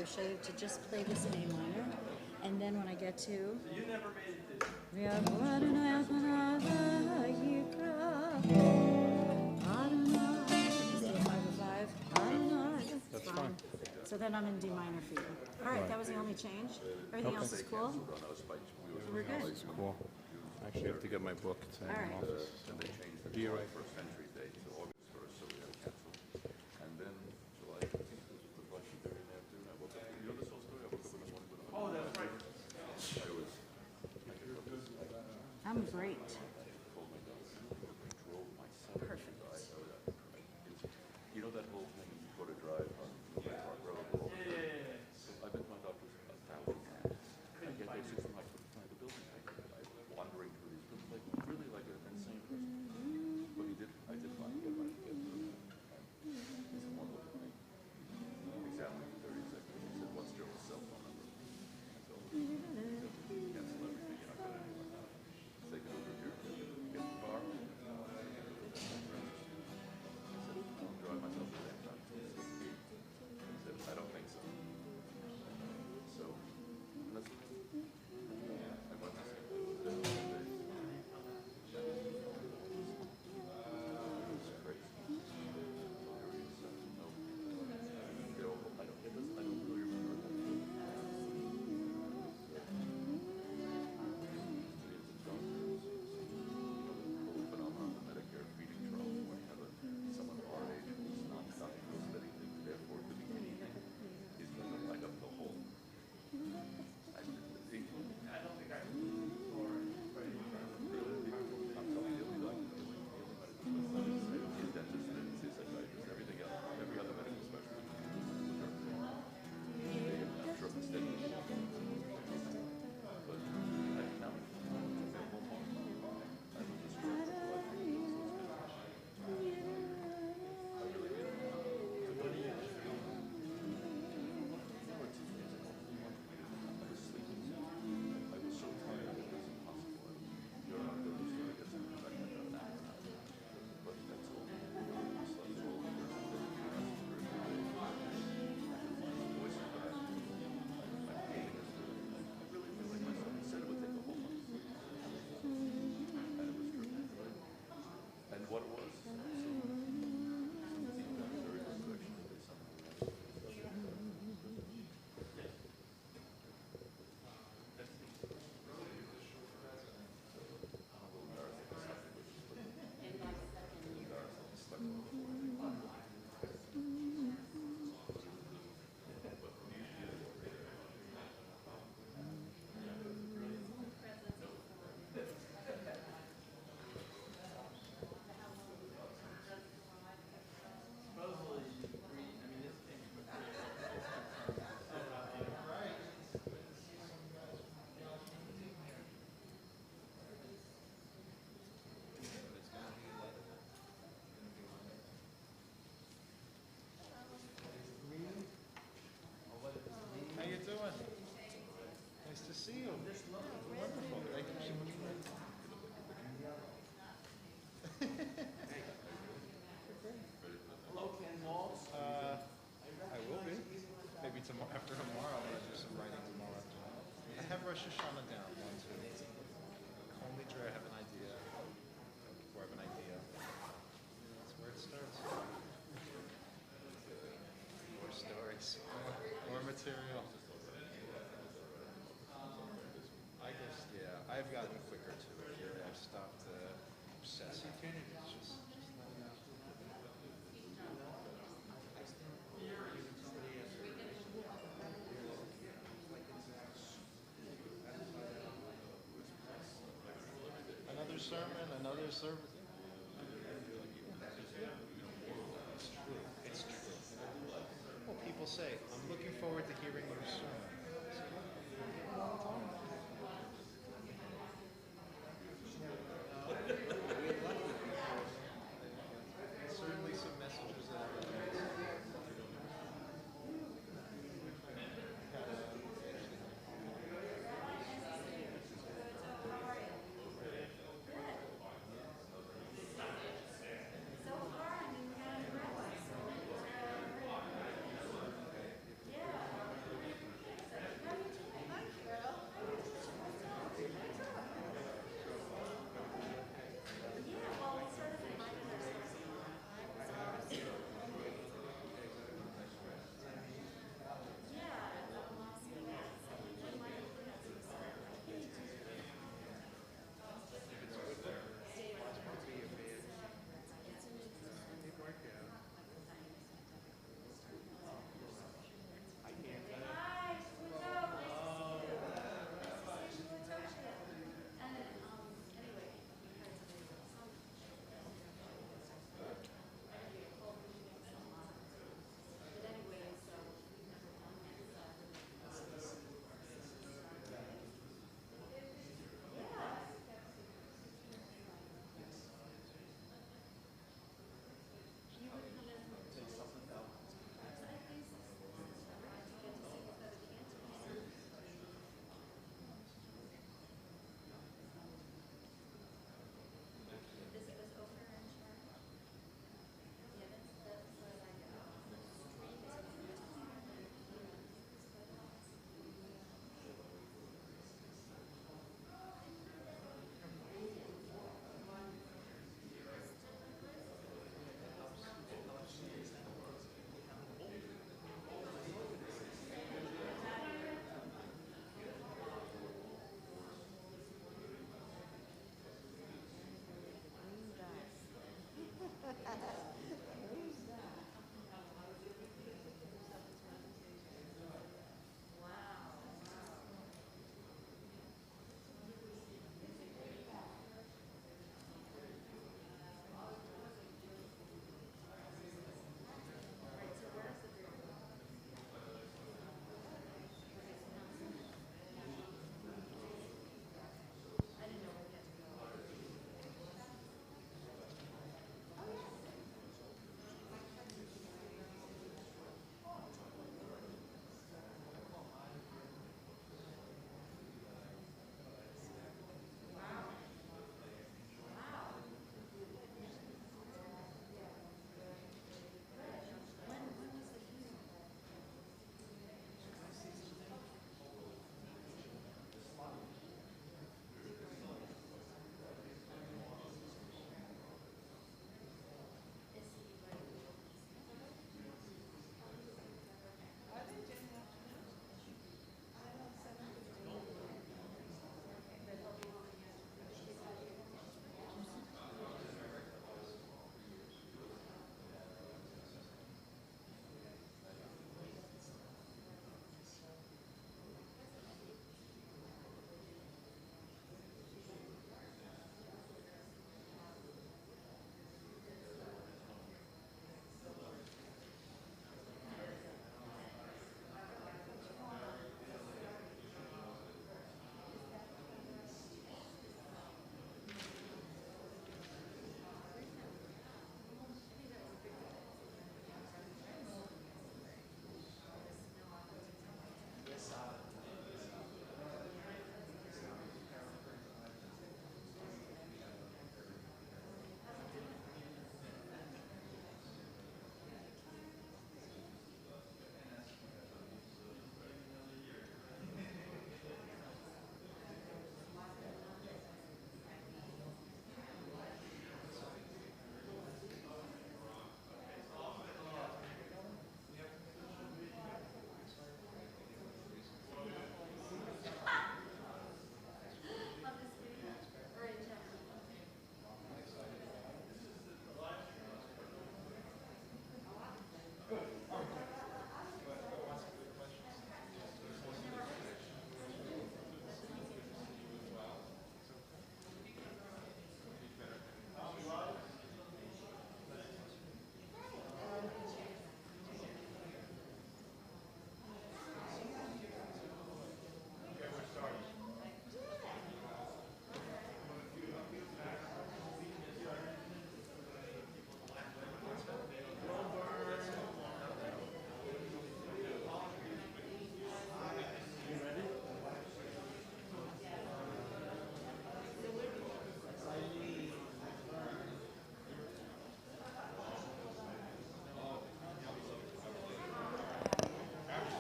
show you to just play this in A minor, and then when I get to That's fine. so then I'm in D minor for you. All right, that was the only change. Everything else is cool. We're good. That's cool. I actually have to get my book. It's in All my right. office. Be right. I'm great. Perfect. You know that whole thing you go to drive on Park Road? I've been to my doctor's 1,000 times. I get there 6 months to find the building. I'm wandering through these buildings, like really like an insane person. But I did finally get my get through. And someone looked at me, examined me for 30 seconds. He said, "What's Joe's cell phone number?" I told him, "Cancel everything. You're not going anywhere now. Take it over here. Get the car." Drive myself to that time. He said, "I don't think so." So, let's. I went to see it. It's crazy. No. I don't really remember that. Phenomenon of the Medicare feeding trough, where you have someone our age who's not exposed to anything, therefore could be anything, is going to light up the whole. I don't think I'm telling you, the only medical specialist is dentist and psychiatrist. Everything else, every other medical specialist, I'm sure mistaken. But I know. I was destroyed. I was so tired it was impossible. You're not going to get something back like that now. But that's all. That's all. Voice is back. My pain is good. I really feel like myself. He said it would take a whole month. And it was true. And what it was. How you doing? Nice to see you. Wonderful. Thank you so much for Hello, Ken Waltz. I will be. Maybe tomorrow, after tomorrow, I'm going to do some writing tomorrow. I have Rosh Hashanah down, 1, 2. Call me, Dre, I have an idea. Or I have an idea. That's where it starts. More stories. More material. I guess, yeah. I've gotten quicker to it. I've stopped obsessing. It's just another sermon, another service. It's true. It's true. Well, people say, I'm looking forward to hearing your sermon. Certainly some messages that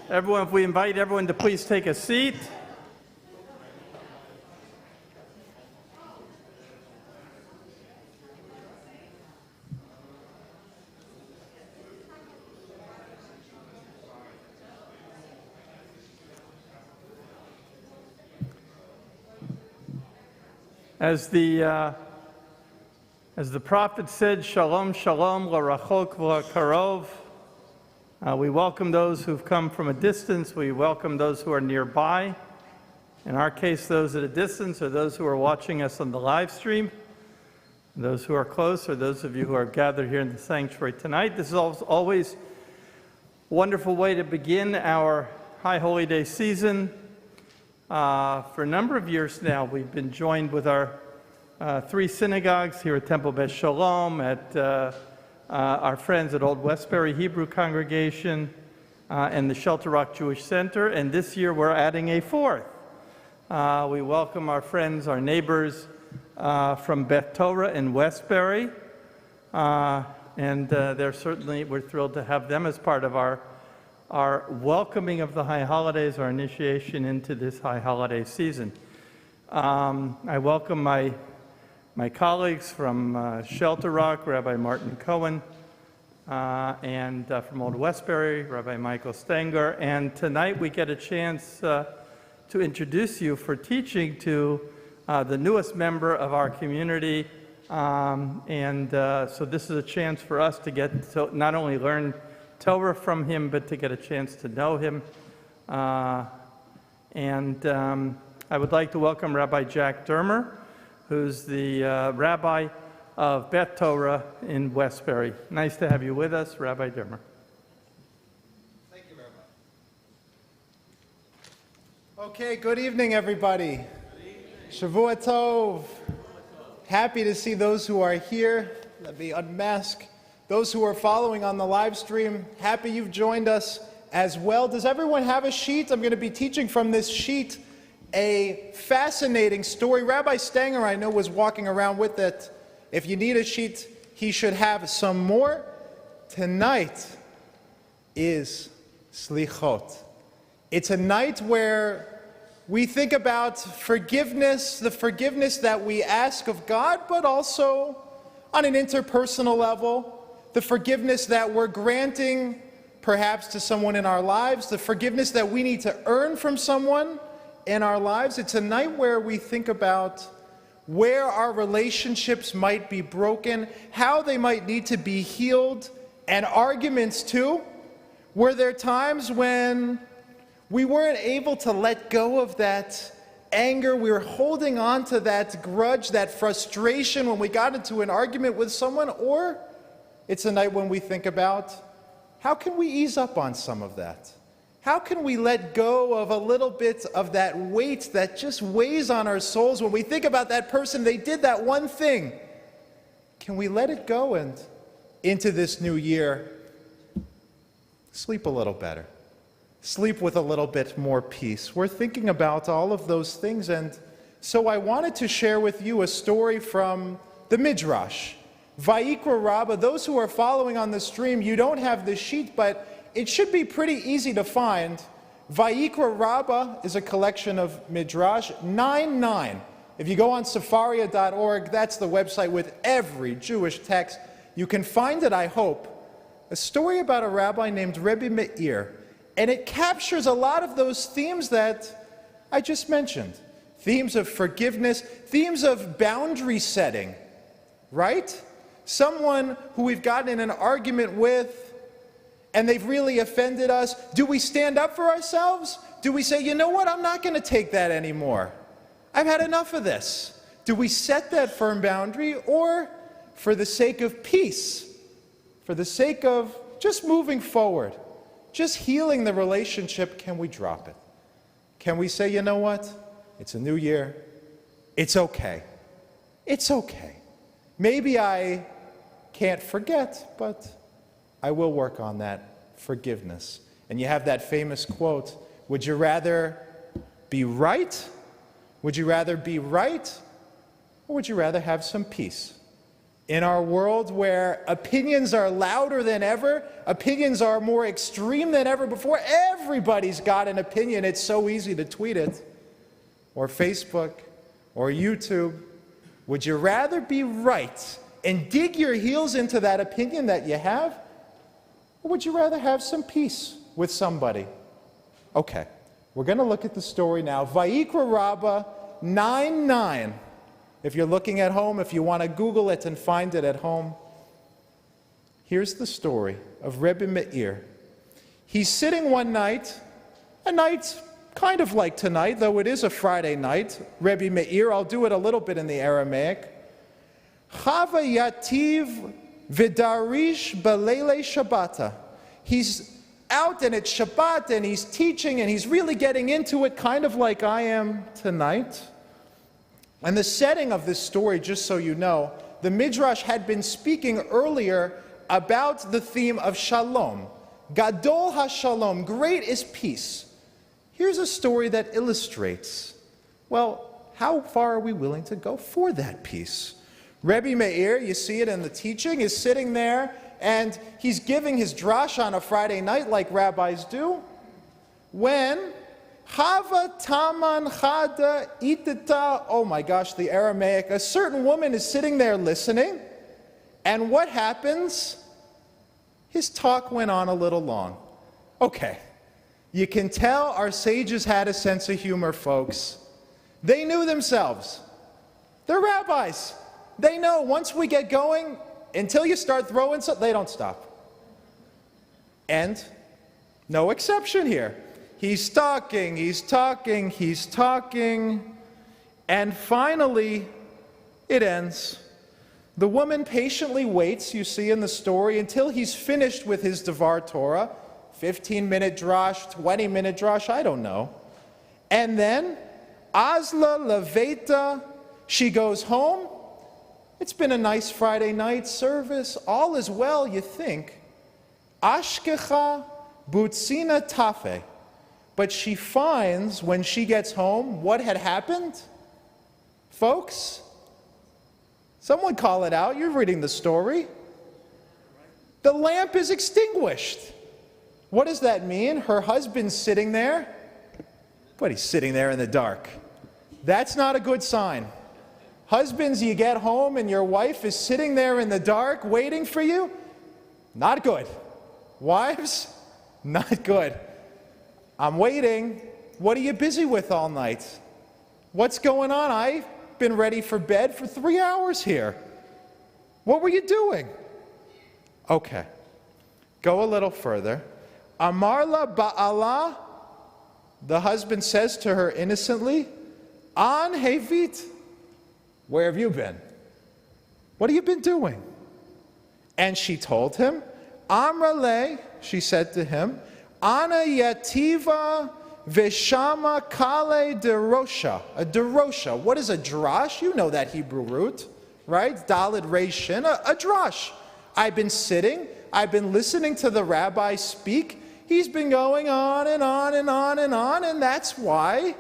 Everyone, if we invite everyone to please take a seat. As the prophet said, Shalom, Shalom, L'rachok v'L'karov. We welcome those who've come from a distance. We welcome those who are nearby. In our case, those at a distance are those who are watching us on the live stream. Those who are close are those of you who are gathered here in the sanctuary tonight. This is always a wonderful way to begin our High Holy Day season. For a number of years now, we've been joined with our three synagogues here at Temple Beth Shalom, at our friends at Old Westbury Hebrew Congregation, and the Shelter Rock Jewish Center, and this year we're adding a fourth. We welcome our friends, our neighbors from Beth Torah in Westbury, and we're thrilled to have them as part of our welcoming of the high holidays, our initiation into this high holiday season. I welcome my colleagues from Shelter Rock, Rabbi Martin Cohen, and from Old Westbury, Rabbi Michael Stenger. And tonight we get a chance to introduce you for teaching to the newest member of our community. So this is a chance for us to get to not only learn Torah from him, but to get a chance to know him. I would like to welcome Rabbi Jack Dermer, who's the rabbi of Beth Torah in Westbury. Nice to have you with us, Rabbi Dermer. Thank you, Rabbi. Okay, good evening, everybody. Shavua Tov. Happy to see those who are here. Let me unmask. Those who are following on the live stream, happy you've joined us as well. Does everyone have a sheet? I'm going to be teaching from this sheet a fascinating story. Rabbi Stenger, I know, was walking around with it. If you need a sheet, he should have some more. Tonight is Selichot. It's a night where we think about forgiveness, the forgiveness that we ask of God, but also on an interpersonal level, the forgiveness that we're granting perhaps to someone in our lives, the forgiveness that we need to earn from someone in our lives. It's a night where we think about where our relationships might be broken, how they might need to be healed, and arguments too. Were there times when we weren't able to let go of that anger, we were holding on to that grudge, that frustration when we got into an argument with someone? Or it's a night when we think about, how can we ease up on some of that? How can we let go of a little bit of that weight that just weighs on our souls when we think about that person, they did that one thing? Can we let it go and into this new year, sleep a little better? Sleep with a little bit more peace. We're thinking about all of those things, and so I wanted to share with you a story from the Midrash. Vayikra Rabbah. Those who are following on the stream, you don't have the sheet, but it should be pretty easy to find. Vayikra Rabbah is a collection of Midrash 9:9. If you go on Sefaria.org, that's the website with every Jewish text. You can find it, I hope. A story about a rabbi named Rebbe Meir. And it captures a lot of those themes that I just mentioned. Themes of forgiveness, themes of boundary setting, right? Someone who we've gotten in an argument with and they've really offended us. Do we stand up for ourselves? Do we say, you know what, I'm not going to take that anymore. I've had enough of this. Do we set that firm boundary, or for the sake of peace, for the sake of just moving forward, just healing the relationship, can we drop it? Can we say, you know what? It's a new year. It's okay. It's okay. Maybe I can't forget, but I will work on that forgiveness. And you have that famous quote, would you rather be right? Would you rather be right? Or would you rather have some peace? In our world where opinions are louder than ever, opinions are more extreme than ever before, everybody's got an opinion. It's so easy to tweet it, or Facebook, or YouTube. Would you rather be right and dig your heels into that opinion that you have, or would you rather have some peace with somebody? Okay, we're going to look at the story now. Vayikra Rabbah 9:9. If you're looking at home, if you want to Google it and find it at home, here's the story of Rebbe Meir. He's sitting one night, a night kind of like tonight, though it is a Friday night. Rebbe Meir, I'll do it a little bit in the Aramaic. Chava yativ v'darish b'leilei Shabbata. He's out and it's Shabbat and he's teaching and he's really getting into it, kind of like I am tonight. And the setting of this story, just so you know, the Midrash had been speaking earlier about the theme of Shalom. Gadol HaShalom, great is peace. Here's a story that illustrates, well, how far are we willing to go for that peace? Rebbe Meir, you see it in the teaching, is sitting there and he's giving his drash on a Friday night like rabbis do, when Hava Taman Chada Itita, oh my gosh, the Aramaic, a certain woman is sitting there listening, and what happens? His talk went on a little long. Okay, you can tell our sages had a sense of humor, folks. They knew themselves. They're rabbis. They know once we get going, until you start throwing something, they don't stop. And no exception here. He's talking, and finally, it ends. The woman patiently waits, you see in the story, until he's finished with his Devar Torah, 15-minute drash, 20-minute drash, I don't know. And then, Azla Leveta, she goes home. It's been a nice Friday night service. All is well, you think. Ashkecha Butsina Tafe. But she finds, when she gets home, what had happened? Folks, someone call it out. You're reading the story. The lamp is extinguished. What does that mean? Her husband's sitting there, but he's sitting there in the dark. That's not a good sign. Husbands, you get home and your wife is sitting there in the dark waiting for you. Not good. Wives, not good. I'm waiting. What are you busy with all night? What's going on? I've been ready for bed for 3 hours here. What were you doing? Okay. Go a little further. Amarla Ba'ala, the husband says to her innocently, An Hevit, where have you been? What have you been doing? And she told him, Amrale, she said to him, Ana yativa veshama kale derosha. A derosha. What is a drash? You know that Hebrew root, right? Dalid Rei Shin. A drash. I've been sitting. I've been listening to the rabbi speak. He's been going on and on and on and on, and that's why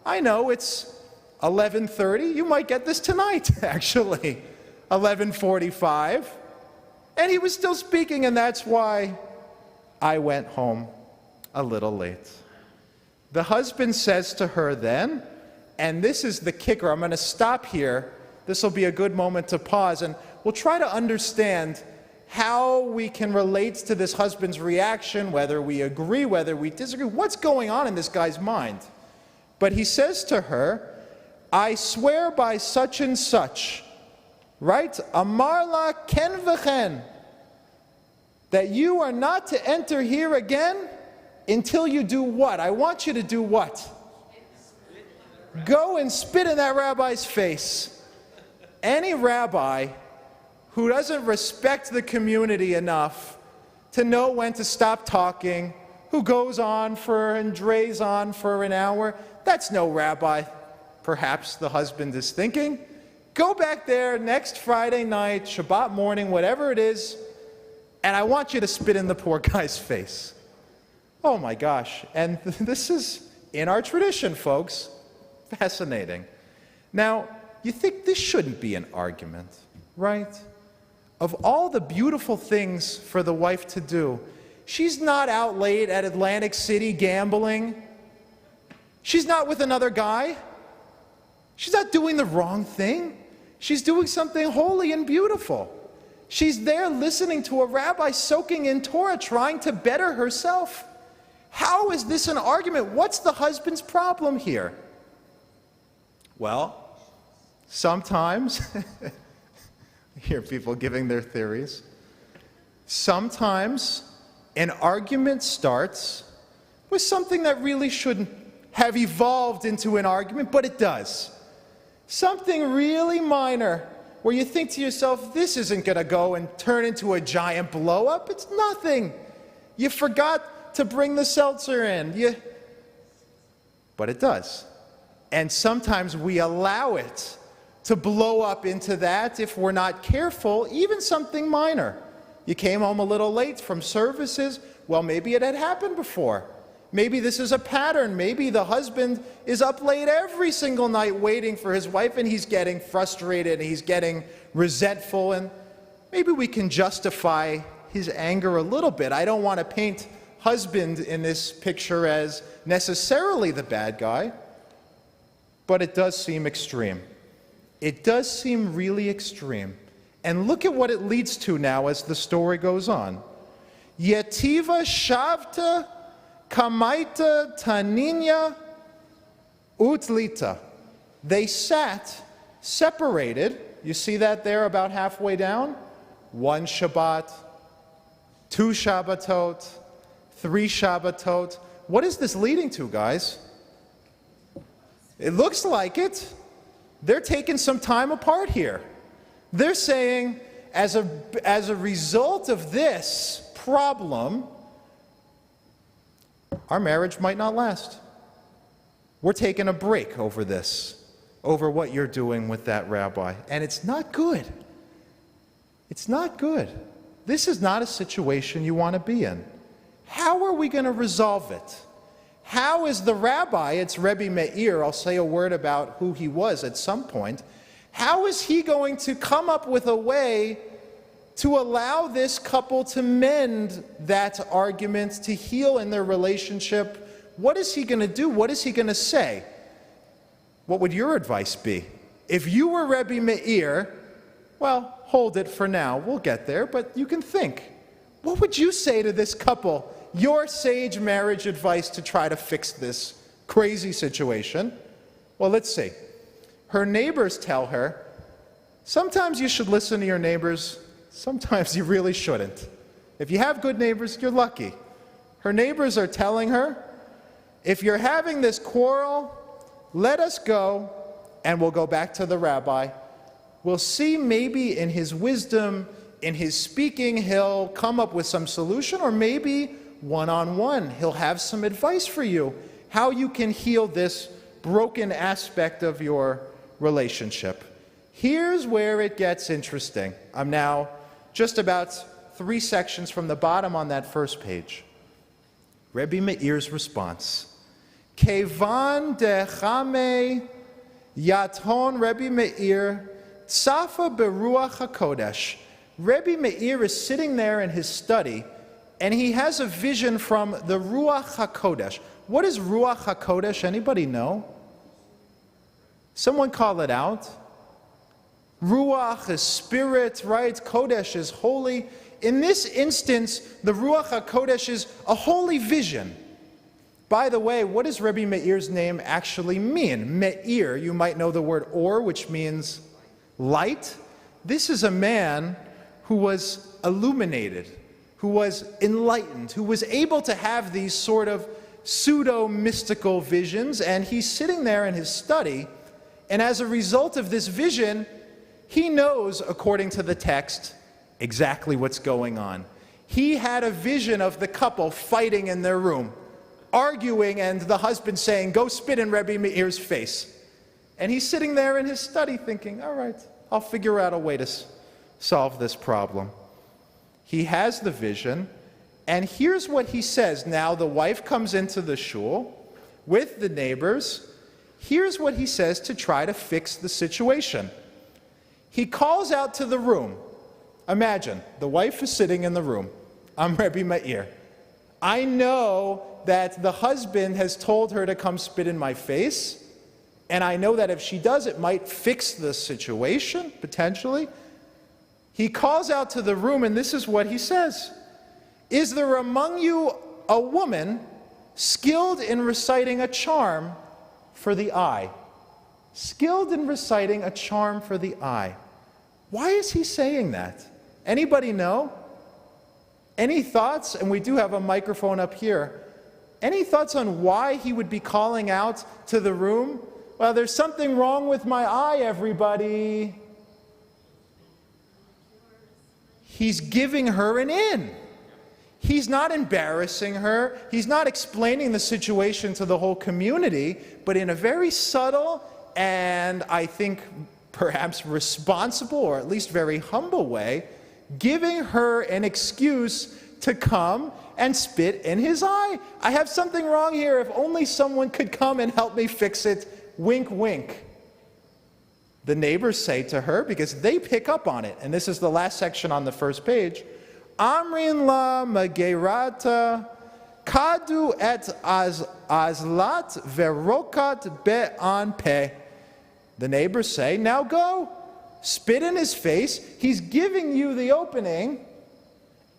I know it's 11:30. You might get this tonight, actually. 11:45. And he was still speaking, and that's why I went home a little late. The husband says to her then, and this is the kicker, I'm going to stop here. This will be a good moment to pause, and we'll try to understand how we can relate to this husband's reaction, whether we agree, whether we disagree, what's going on in this guy's mind. But he says to her, I swear by such and such, right? Amarla ken v'chen, that you are not to enter here again until you do what? I want you to do what? Go and spit in that rabbi's face. Any rabbi who doesn't respect the community enough to know when to stop talking, who goes on and drays on for an hour, that's no rabbi, perhaps the husband is thinking. Go back there next Friday night, Shabbat morning, whatever it is, and I want you to spit in the poor guy's face. Oh my gosh, and this is in our tradition, folks. Fascinating. Now, you think this shouldn't be an argument, right? of all the beautiful things for the wife to do, she's not out late at Atlantic City gambling. She's not with another guy. She's not doing the wrong thing. She's doing something holy and beautiful. She's there listening to a rabbi soaking in Torah, trying to better herself. How is this an argument? What's the husband's problem here? Well, sometimes, I hear people giving their theories. Sometimes an argument starts with something that really shouldn't have evolved into an argument, but it does. Something really minor, where you think to yourself, this isn't going to go and turn into a giant blow-up. It's nothing. You forgot to bring the seltzer in. But it does. And sometimes we allow it to blow up into that if we're not careful, even something minor. You came home a little late from services. Well, maybe it had happened before. Maybe this is a pattern. Maybe the husband is up late every single night waiting for his wife, and he's getting frustrated, and he's getting resentful, and maybe we can justify his anger a little bit. I don't want to paint husband in this picture as necessarily the bad guy, but it does seem extreme. It does seem really extreme. And look at what it leads to now as the story goes on. Yetiva shavta kamaita taninya utlita. They sat separated. You see that there about halfway down? 1 Shabbat, 2 Shabbatot, 3 Shabbatot. What is this leading to, guys? It looks like it. They're taking some time apart here. They're saying, as a result of this problem, our marriage might not last. We're taking a break over this, over what you're doing with that rabbi. And it's not good. It's not good. This is not a situation you want to be in. How are we going to resolve it? How is the rabbi, it's Rebbe Meir, I'll say a word about who he was at some point, how is he going to come up with a way to allow this couple to mend that argument, to heal in their relationship? What is he going to do? What is he going to say? What would your advice be? If you were Rebbe Meir, well, hold it for now. We'll get there, but you can think. What would you say to this couple? Your sage marriage advice to try to fix this crazy situation? Well, let's see. Her neighbors tell her, sometimes you should listen to your neighbors, sometimes you really shouldn't. If you have good neighbors, you're lucky. Her neighbors are telling her, if you're having this quarrel, let us go and we'll go back to the rabbi. We'll see maybe in his wisdom, in his speaking, he'll come up with some solution, or maybe one-on-one, he'll have some advice for you, how you can heal this broken aspect of your relationship. Here's where it gets interesting. I'm now just about 3 sections from the bottom on that first page. Rebbe Meir's response. Kevan dechame yaton Rebbe Meir tsafa beruach hakodesh. Rebbe Meir is sitting there in his study, and he has a vision from the Ruach HaKodesh. What is Ruach HaKodesh? Anybody know? Someone call it out. Ruach is spirit, right? Kodesh is holy. In this instance, the Ruach HaKodesh is a holy vision. By the way, what does Rebbe Meir's name actually mean? Meir, you might know the word or, which means light. This is a man who was illuminated, who was enlightened, who was able to have these sort of pseudo-mystical visions, and he's sitting there in his study, and as a result of this vision, he knows, according to the text, exactly what's going on. He had a vision of the couple fighting in their room, arguing, and the husband saying, go spit in Rebbe Meir's face. And he's sitting there in his study thinking, all right, I'll figure out a way to solve this problem. He has the vision, and here's what he says. Now the wife comes into the shul with the neighbors. Here's what he says to try to fix the situation. He calls out to the room, Imagine, the wife is sitting in the room. I'm Rebbe Meir. I know that the husband has told her to come spit in my face, and I know that if she does, it might fix the situation, potentially. He calls out to the room, and this is what he says. Is there among you a woman skilled in reciting a charm for the eye? Skilled in reciting a charm for the eye. Why is he saying that? Anybody know? Any thoughts? And we do have a microphone up here. Any thoughts on why he would be calling out to the room? Well, there's something wrong with my eye, everybody. He's giving her an in. He's not embarrassing her. He's not explaining the situation to the whole community, but in a very subtle and I think perhaps responsible or at least very humble way, giving her an excuse to come and spit in his eye. I have something wrong here. If only someone could come and help me fix it. Wink, wink. The neighbors say to her, because they pick up on it, and this is the last section on the first page, Amrin la magerata kadu et azlat verokat be'an pe. The neighbors say, now go, spit in his face. He's giving you the opening,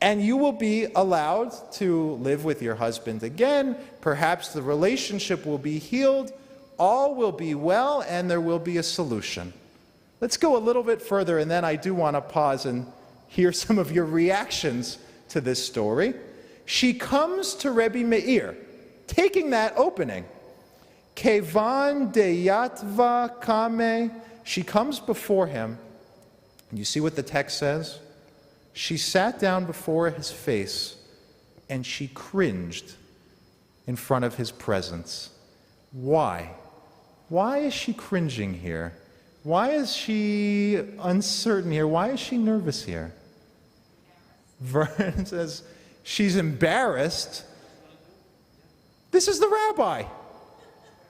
and you will be allowed to live with your husband again. Perhaps the relationship will be healed. All will be well, and there will be a solution. Let's go a little bit further, and then I do want to pause and hear some of your reactions to this story. She comes to Rebbe Meir, taking that opening. Kevan deyatva kame. She comes before him. You see what the text says? She sat down before his face, and she cringed in front of his presence. Why? Why is she cringing here? Why is she uncertain here? Why is she nervous here? Vern says she's embarrassed. This is the rabbi.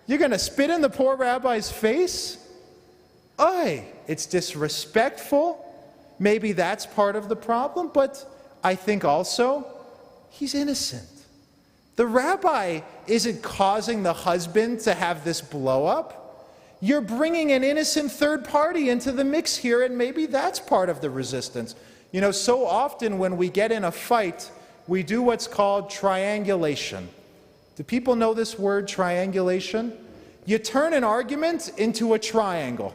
You're going to spit in the poor rabbi's face? Oy, it's disrespectful. Maybe that's part of the problem, but I think also he's innocent. The rabbi isn't causing the husband to have this blow up. You're bringing an innocent third party into the mix here, and maybe that's part of the resistance. You know, so often when we get in a fight, we do what's called triangulation. Do people know this word, triangulation? You turn an argument into a triangle.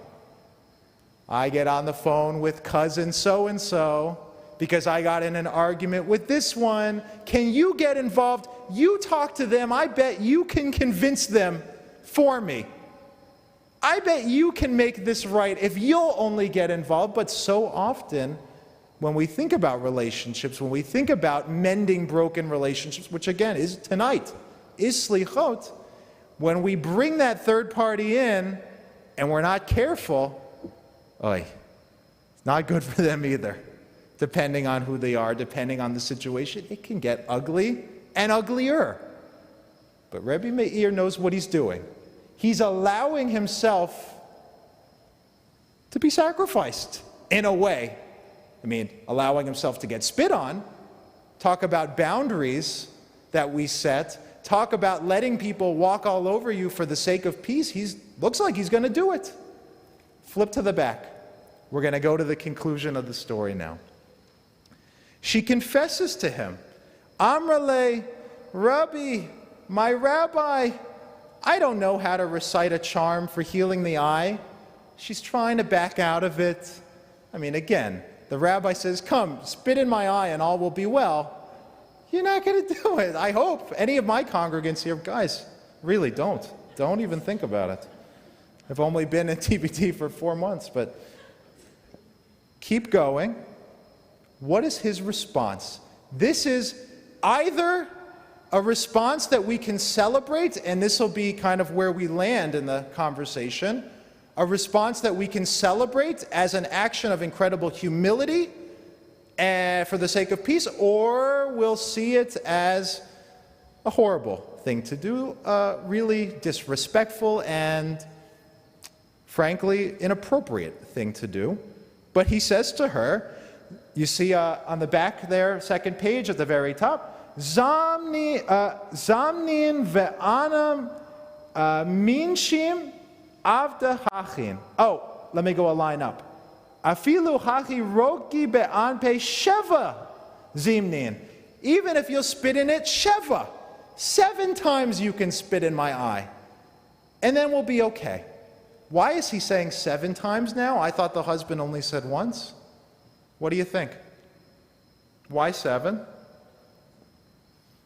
I get on the phone with cousin so-and-so because I got in an argument with this one. Can you get involved? You talk to them. I bet you can convince them for me. I bet you can make this right if you'll only get involved. But so often, when we think about relationships, when we think about mending broken relationships, which again is tonight, is Selichot, when we bring that third party in and we're not careful, it's not good for them either. Depending on who they are, depending on the situation, it can get ugly and uglier. But Rebbe Meir knows what he's doing. He's allowing himself to be sacrificed in a way. I mean, allowing himself to get spit on. Talk about boundaries that we set. Talk about letting people walk all over you for the sake of peace. Looks like he's going to do it. Flip to the back. We're going to go to the conclusion of the story now. She confesses to him, Amrale, Rabbi, my rabbi, I don't know how to recite a charm for healing the eye. She's trying to back out of it. I mean, again, the rabbi says, come, spit in my eye and all will be well. You're not going to do it. I hope any of my congregants here, guys, really don't. Don't even think about it. I've only been in TBT for 4 months, but keep going. What is his response? This is either a response that we can celebrate, and this will be kind of where we land in the conversation, a response that we can celebrate as an action of incredible humility and for the sake of peace, or we'll see it as a horrible thing to do, really disrespectful and frankly inappropriate thing to do. But he says to her, You see on the back there, second page at the very top, Zamnin ve'anam minshim avda hachin. Oh, let me go a line up. Afilu hachi roki be'an pe sheva zimnin. Even if you'll spit in it, sheva. 7 times you can spit in my eye. And then we'll be okay. Why is he saying 7 times now? I thought the husband only said once. What do you think? Why 7?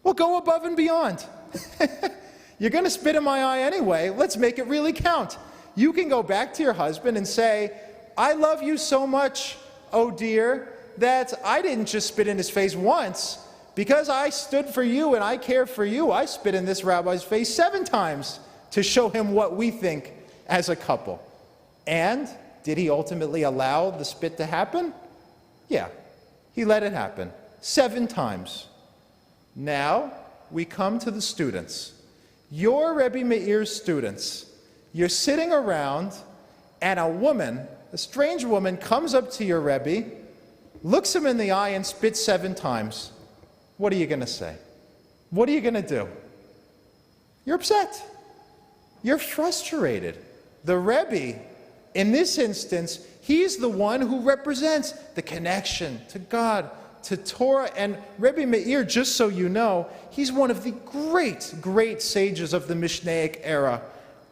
Well, go above and beyond. You're going to spit in my eye anyway. Let's make it really count. You can go back to your husband and say, I love you so much, oh dear, that I didn't just spit in his face once. Because I stood for you and I care for you, I spit in this rabbi's face 7 times to show him what we think as a couple. And did he ultimately allow the spit to happen? Yeah, he let it happen 7 times. Now we come to the students. You're Rebbe Meir's students. You're sitting around and a woman, a strange woman, comes up to your Rebbe, looks him in the eye and spits 7 times. What are you going to say? What are you going to do? You're upset. You're frustrated. The Rebbe, in this instance, he's the one who represents the connection to God, to Torah. And Rebbe Meir, just so you know, he's one of the great, great sages of the Mishnaic era.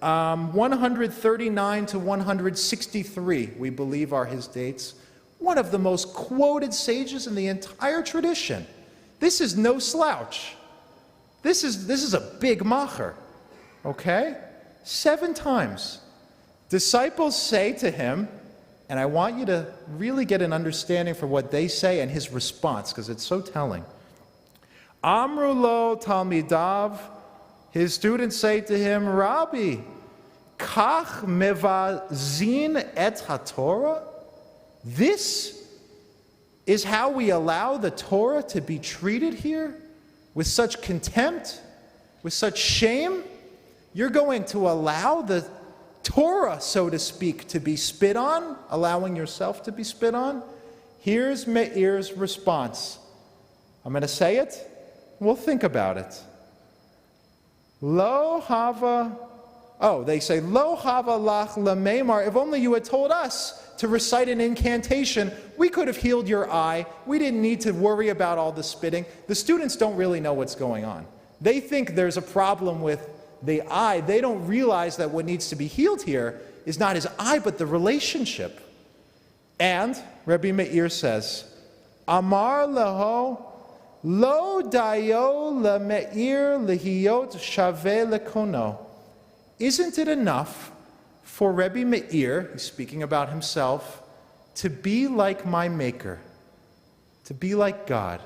139 to 163, we believe, are his dates. One of the most quoted sages in the entire tradition. This is no slouch. This is a big macher. Okay? 7 times. Disciples say to him, and I want you to really get an understanding for what they say and his response, because it's so telling. Amru lo talmidav, his students say to him, Rabbi, kach mevazin et haTorah? This is how we allow the Torah to be treated here? With such contempt? With such shame? You're going to allow the Torah, so to speak, to be spit on? Allowing yourself to be spit on? Here's Meir's response. I'm going to say it. We'll think about it. Lo hava... Oh, they say, Lo hava lach lememar. If only you had told us to recite an incantation, we could have healed your eye. We didn't need to worry about all the spitting. The students don't really know what's going on. They think there's a problem with the eye. They don't realize that what needs to be healed here is not his eye, but the relationship. And Rebbe Meir says, Amar leho lo dayo lemeir lehiyot shaveh lekono. Isn't it enough for Rebbe Meir, he's speaking about himself, to be like my Maker, to be like God?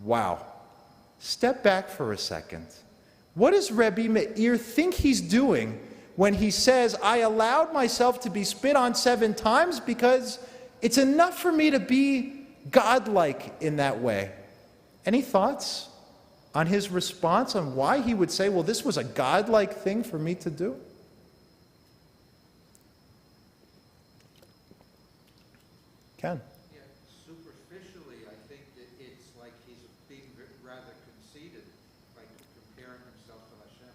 Wow. Step back for a second. What does Rebbe Meir think he's doing when he says, I allowed myself to be spit on 7 times because it's enough for me to be godlike in that way? Any thoughts on his response, on why he would say, well, this was a godlike thing for me to do? Ken? Yeah, superficially, I think that it's like he's being rather conceited, like comparing himself to Hashem.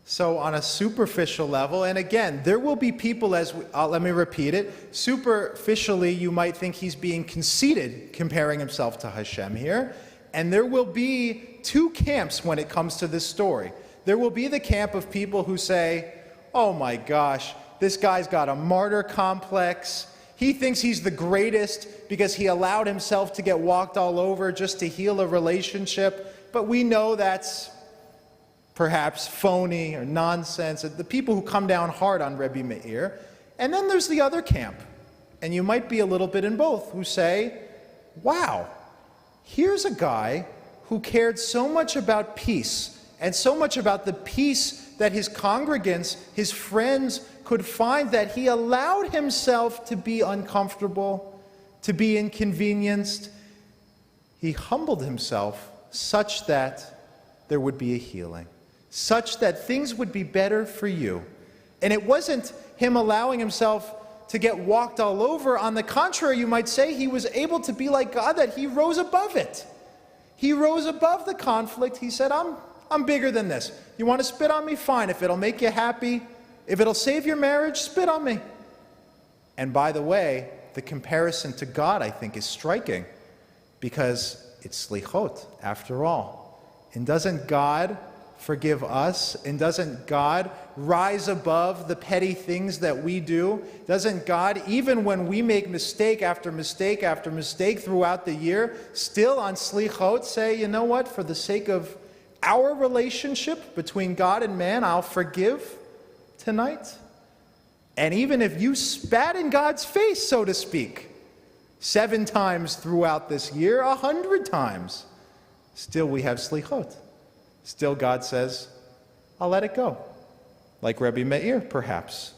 So on a superficial level, and again, there will be people, let me repeat it, superficially you might think he's being conceited comparing himself to Hashem here, and there will be 2 camps when it comes to this story. There will be the camp of people who say, oh my gosh, this guy's got a martyr complex. He thinks he's the greatest because he allowed himself to get walked all over just to heal a relationship. But we know that's perhaps phony or nonsense. The people who come down hard on Rebbe Meir. And then there's the other camp, and you might be a little bit in both, who say, wow, here's a guy who cared so much about peace and so much about the peace that his congregants, his friends, could find, that he allowed himself to be uncomfortable, to be inconvenienced. He humbled himself such that there would be a healing, such that things would be better for you. And it wasn't him allowing himself to get walked all over. On the contrary, you might say he was able to be like God, that he rose above it. He rose above the conflict. He said, I'm bigger than this. You want to spit on me? Fine. If it'll make you happy, if it'll save your marriage, spit on me. And by the way, the comparison to God, I think, is striking, because it's Selichot, after all. And doesn't God forgive us? And doesn't God rise above the petty things that we do? Doesn't God, even when we make mistake after mistake after mistake throughout the year, still on Selichot say, you know what, for the sake of our relationship between God and man, I'll forgive tonight? And even if you spat in God's face, so to speak, 7 times throughout this year, 100 times, still we have Selichot. Still God says, I'll let it go. Like Rebbe Meir, perhaps.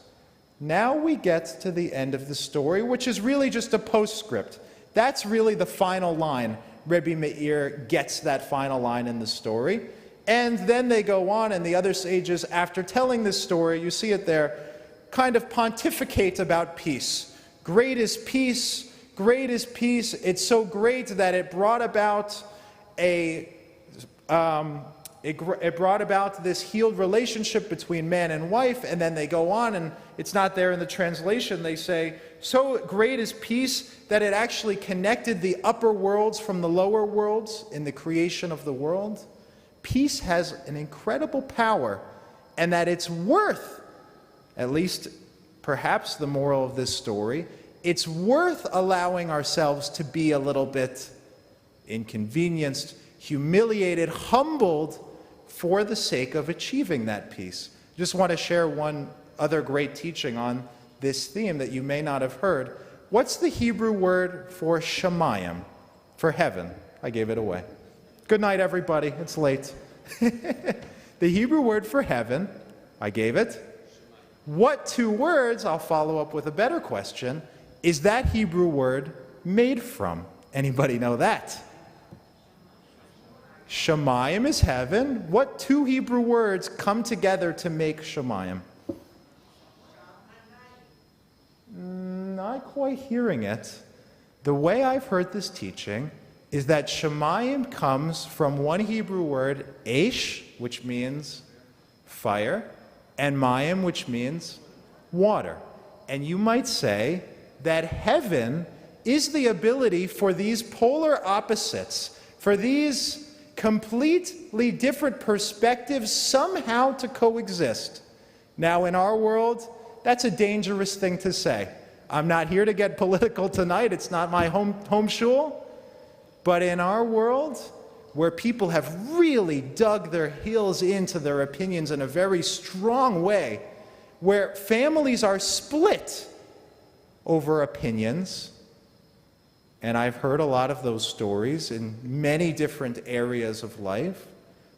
Now we get to the end of the story, which is really just a postscript. That's really the final line. Rebbe Meir gets that final line in the story. And then they go on, and the other sages, after telling this story, you see it there, kind of pontificate about peace. Great is peace, great is peace. It's so great that it brought about it brought about this healed relationship between man and wife. And then they go on, and it's not there in the translation. They say, so great is peace that it actually connected the upper worlds from the lower worlds in the creation of the world. Peace has an incredible power, and that it's worth, at least perhaps the moral of this story, it's worth allowing ourselves to be a little bit inconvenienced, humiliated, humbled for the sake of achieving that peace. I just want to share one other great teaching on this theme that you may not have heard. What's the Hebrew word for shamayim, for heaven? I gave it away. Good night, everybody. It's late. The Hebrew word for heaven, I gave it. What 2 words, I'll follow up with a better question, is that Hebrew word made from? Anybody know that? Shamayim is heaven. What 2 Hebrew words come together to make Shamayim? Not quite hearing it. The way I've heard this teaching is that Shamayim comes from one Hebrew word, Eish, which means fire, and Mayim, which means water. And you might say that heaven is the ability for these polar opposites, for these completely different perspectives somehow to coexist. Now, in our world, that's a dangerous thing to say. I'm not here to get political tonight. It's not my home shul. But in our world, where people have really dug their heels into their opinions in a very strong way, where families are split over opinions, and I've heard a lot of those stories in many different areas of life,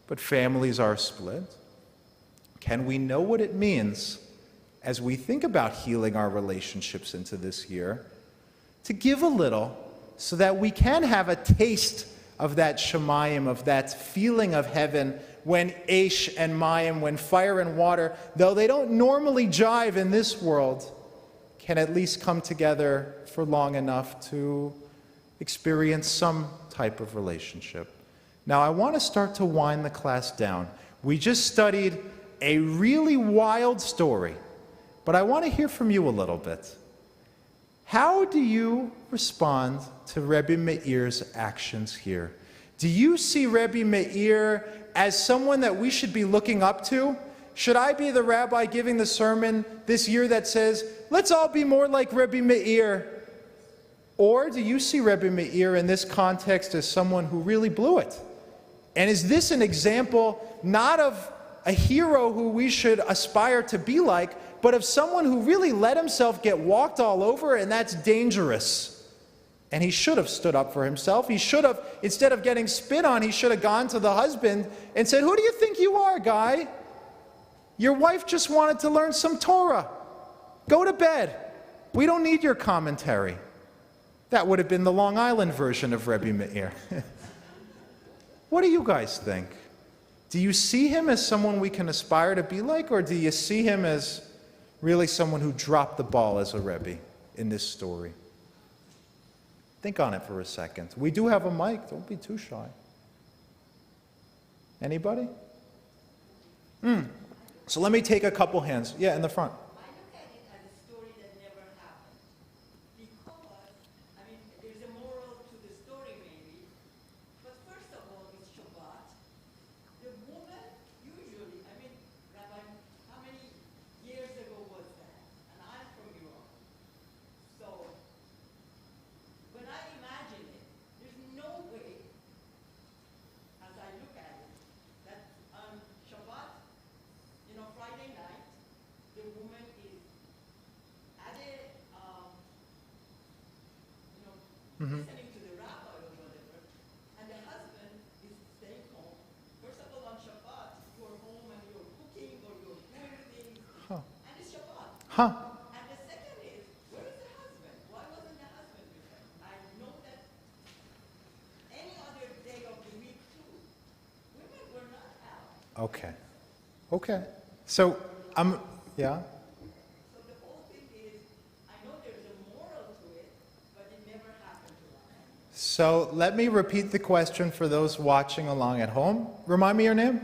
but families are split. Can we know what it means as we think about healing our relationships into this year, to give a little so that we can have a taste of that Shamayim, of that feeling of heaven, when Eish and Mayim, when fire and water, though they don't normally jive in this world, can at least come together for long enough to experience some type of relationship. Now, I want to start to wind the class down. We just studied a really wild story, but I want to hear from you a little bit. How do you respond to Rebbe Meir's actions here? Do you see Rebbe Meir as someone that we should be looking up to? Should I be the rabbi giving the sermon this year that says, let's all be more like Rebbe Meir? Or do you see Rebbe Meir in this context as someone who really blew it? And is this an example not of a hero who we should aspire to be like, but of someone who really let himself get walked all over, and that's dangerous? And he should have stood up for himself. He should have, instead of getting spit on, he should have gone to the husband and said, who do you think you are, guy? Your wife just wanted to learn some Torah. Go to bed. We don't need your commentary. That would have been the Long Island version of Rebbe Meir. What do you guys think? Do you see him as someone we can aspire to be like, or do you see him as really someone who dropped the ball as a Rebbe in this story? Think on it for a second. We do have a mic. Don't be too shy. Anybody? So let me take a couple hands. Yeah, in the front. I look at it as a story that never happened. Because, I mean, there's a moral to the story maybe, but first of all, it's Shabbat. The woman usually, I mean, Rabbi, how many years ago was that? And I'm from Europe. So, when I imagine it, there's no way, as I look at it, that on Shabbat, Friday night, the woman is at a, listening to the rabbi or whatever, and the husband is staying home. First of all, on Shabbat, you're home and you're cooking or you're doing things, and it's Shabbat. And the second is, where is the husband? Why wasn't the husband with her? I know that any other day of the week too, women were not out. Okay. So, yeah? So the whole thing is, I know there's a moral to it, but it never happened to us. So let me repeat the question for those watching along at home. Remind me your name?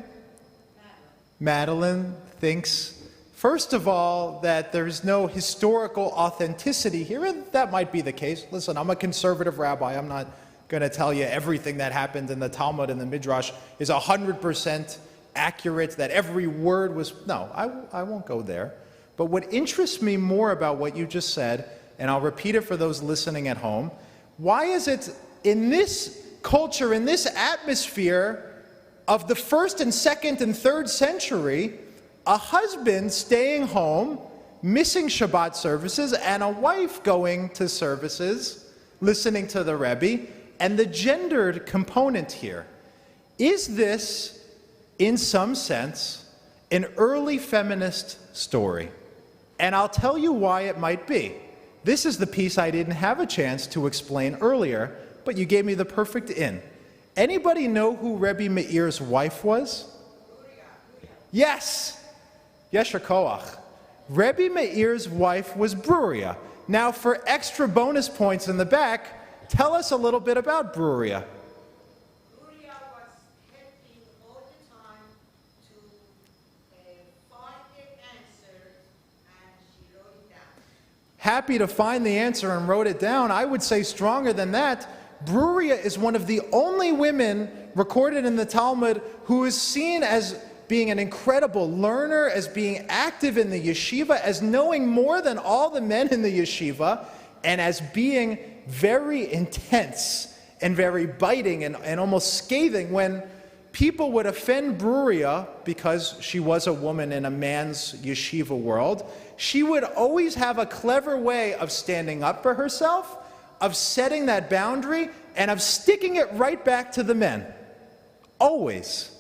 Madeline thinks, first of all, that there's no historical authenticity here, and that might be the case. Listen, I'm a conservative rabbi. I'm not going to tell you everything that happened in the Talmud and the Midrash is 100% accurate, that every word was... No, I won't go there. But what interests me more about what you just said, and I'll repeat it for those listening at home, why is it in this culture, in this atmosphere of the 1st and 2nd and 3rd century, a husband staying home, missing Shabbat services, and a wife going to services, listening to the Rebbe, and the gendered component here? Is this, in some sense, an early feminist story? And I'll tell you why it might be. This is the piece I didn't have a chance to explain earlier, but you gave me the perfect in. Anybody know who Rebbe Meir's wife was? Yes! Yesher Koach. Rebbe Meir's wife was Bruria. Now, for extra bonus points in the back, tell us a little bit about Bruria. Luria was helping all the time to find the answer, and she wrote it down. Happy to find the answer and wrote it down. I would say stronger than that. Bruria is one of the only women recorded in the Talmud who is seen as being an incredible learner, as being active in the yeshiva, as knowing more than all the men in the yeshiva, and as being very intense and very biting and almost scathing when people would offend Bruria because she was a woman in a man's yeshiva world. She would always have a clever way of standing up for herself, of setting that boundary, and of sticking it right back to the men. Always.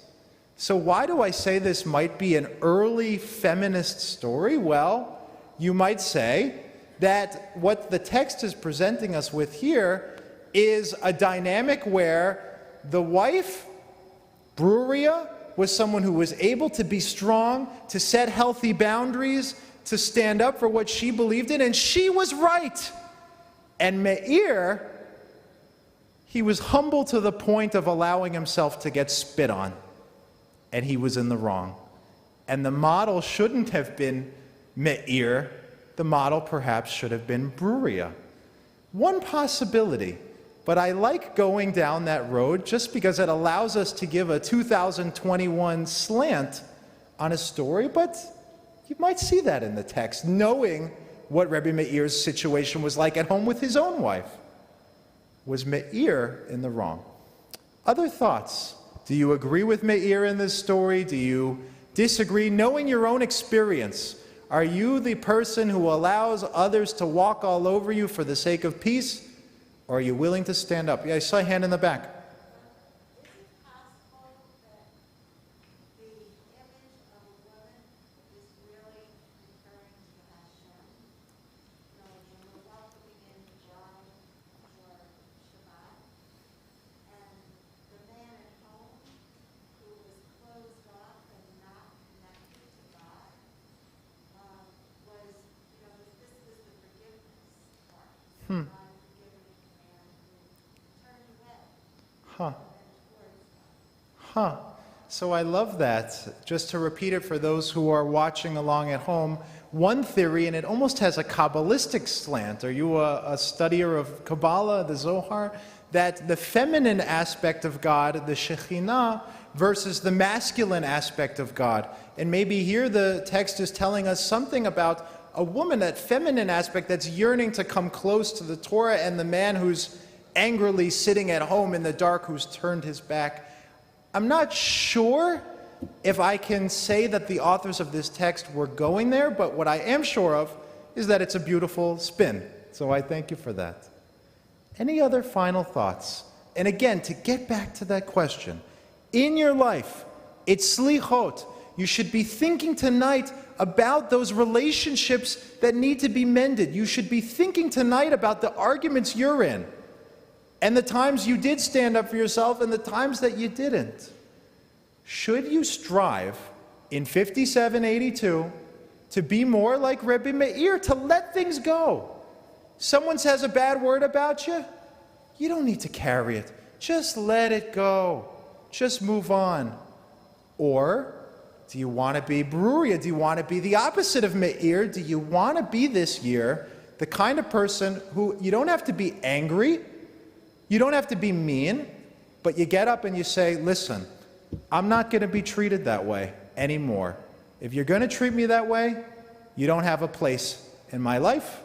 So why do I say this might be an early feminist story? Well, you might say that what the text is presenting us with here is a dynamic where the wife, Bruria, was someone who was able to be strong, to set healthy boundaries, to stand up for what she believed in, and she was right. And Meir, he was humble to the point of allowing himself to get spit on, and he was in the wrong. And the model shouldn't have been Meir. The model perhaps should have been Bruria. One possibility, but I like going down that road just because it allows us to give a 2021 slant on a story, but you might see that in the text, knowing what Rebbe Meir's situation was like at home with his own wife. Was Meir in the wrong? Other thoughts? Do you agree with Meir in this story? Do you disagree? Knowing your own experience, are you the person who allows others to walk all over you for the sake of peace? Or are you willing to stand up? Yeah, I saw a hand in the back. Is it possible that the image of a woman is really referring to Hashem? When we're welcoming in the bride for Shabbat, and the man at home who was closed off and not connected to God was Huh. Huh. So I love that. Just to repeat it for those who are watching along at home, one theory, and it almost has a Kabbalistic slant. Are you a studier of Kabbalah, the Zohar? That the feminine aspect of God, the Shekhinah, versus the masculine aspect of God. And maybe here the text is telling us something about a woman, that feminine aspect that's yearning to come close to the Torah, and the man who's angrily sitting at home in the dark, who's turned his back. I'm not sure if I can say that the authors of this text were going there, but what I am sure of is that it's a beautiful spin. So I thank you for that. Any other final thoughts? And again, to get back to that question, in your life, it's Selichot. You should be thinking tonight about those relationships that need to be mended. You should be thinking tonight about the arguments you're in, and the times you did stand up for yourself and the times that you didn't. Should you strive in 5782 to be more like Rebbe Meir, to let things go? Someone says a bad word about you, you don't need to carry it. Just let it go. Just move on. Or do you want to be Bruria? Do you want to be the opposite of Meir? Do you want to be this year the kind of person who you don't have to be angry, you don't have to be mean, but you get up and you say, listen, I'm not going to be treated that way anymore. If you're going to treat me that way, you don't have a place in my life.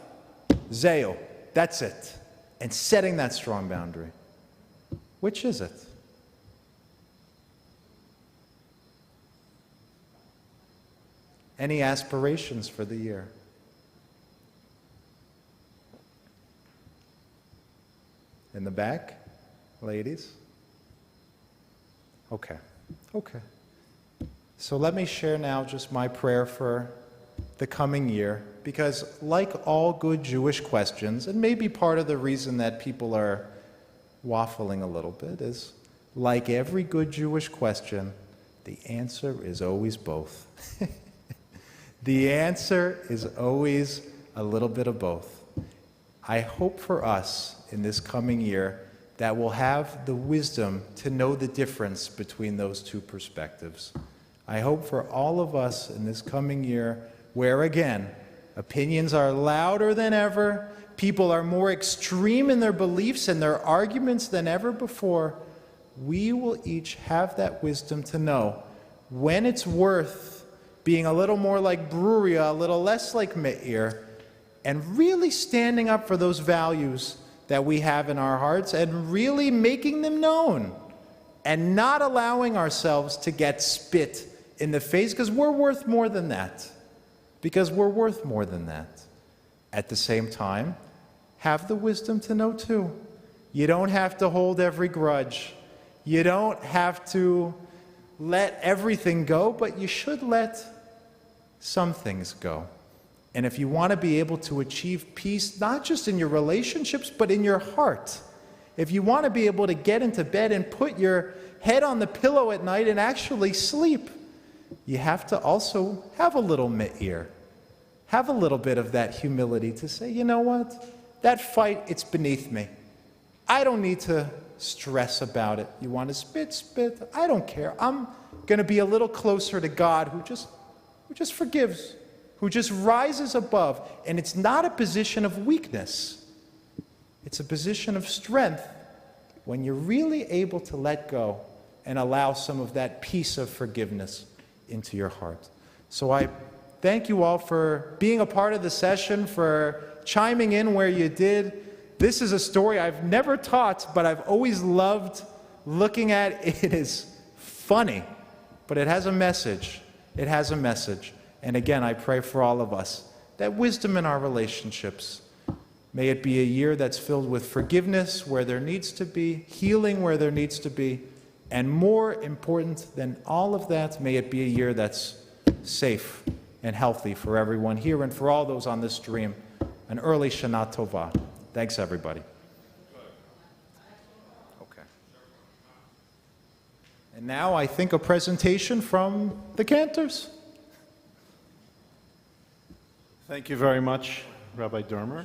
Zeo, that's it. And setting that strong boundary. Which is it? Any aspirations for the year? In the back, ladies? Okay. So let me share now just my prayer for the coming year, because like all good Jewish questions, and maybe part of the reason that people are waffling a little bit is, like every good Jewish question, the answer is always both. The answer is always a little bit of both. I hope for us in this coming year that we'll have the wisdom to know the difference between those two perspectives. I hope for all of us in this coming year, where again, opinions are louder than ever, people are more extreme in their beliefs and their arguments than ever before, we will each have that wisdom to know when it's worth being a little more like Bruria, a little less like Meir, and really standing up for those values that we have in our hearts and really making them known and not allowing ourselves to get spit in the face, because we're worth more than that. At the same time, have the wisdom to know too. You don't have to hold every grudge. You don't have to let everything go, but you should let some things go. And if you want to be able to achieve peace, not just in your relationships, but in your heart, if you want to be able to get into bed and put your head on the pillow at night and actually sleep, you have to also have a little Meir. Have a little bit of that humility to say, you know what? That fight, it's beneath me. I don't need to stress about it. You want to spit. I don't care. I'm going to be a little closer to God who just forgives, who just rises above. And it's not a position of weakness. It's a position of strength when you're really able to let go and allow some of that peace of forgiveness into your heart. So I thank you all for being a part of the session, for chiming in where you did. This is a story I've never taught, but I've always loved looking at. It is funny, but it has a message. It has a message. And again, I pray for all of us that wisdom in our relationships, may it be a year that's filled with forgiveness where there needs to be, healing where there needs to be, and more important than all of that, may it be a year that's safe and healthy for everyone here and for all those on this stream. An early Shana Tova. Thanks, everybody. Okay. And now I think a presentation from the cantors. Thank you very much, Rabbi Dermer.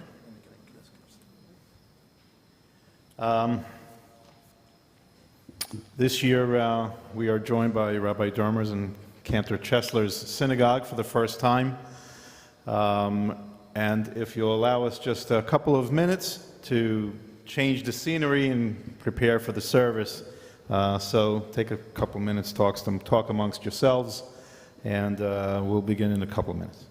This year, we are joined by Rabbi Dermer's and Cantor Chesler's synagogue for the first time. And if you'll allow us just a couple of minutes to change the scenery and prepare for the service. So take a couple minutes, talk amongst yourselves, and we'll begin in a couple minutes.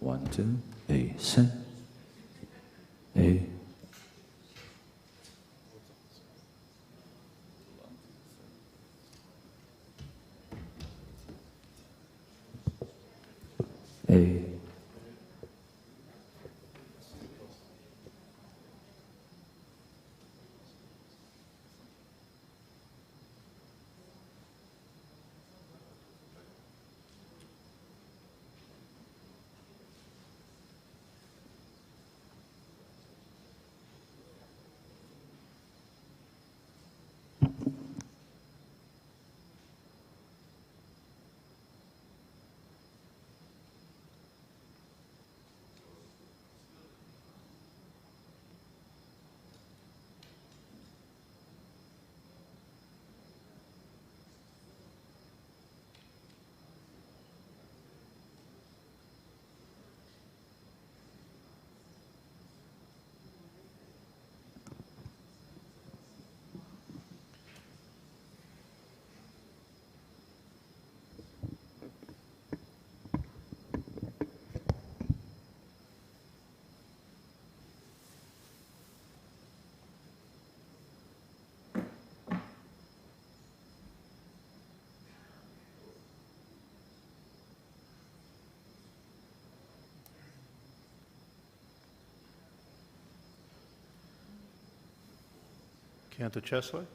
One, two, A, sin. A. A. Cantor Chesler?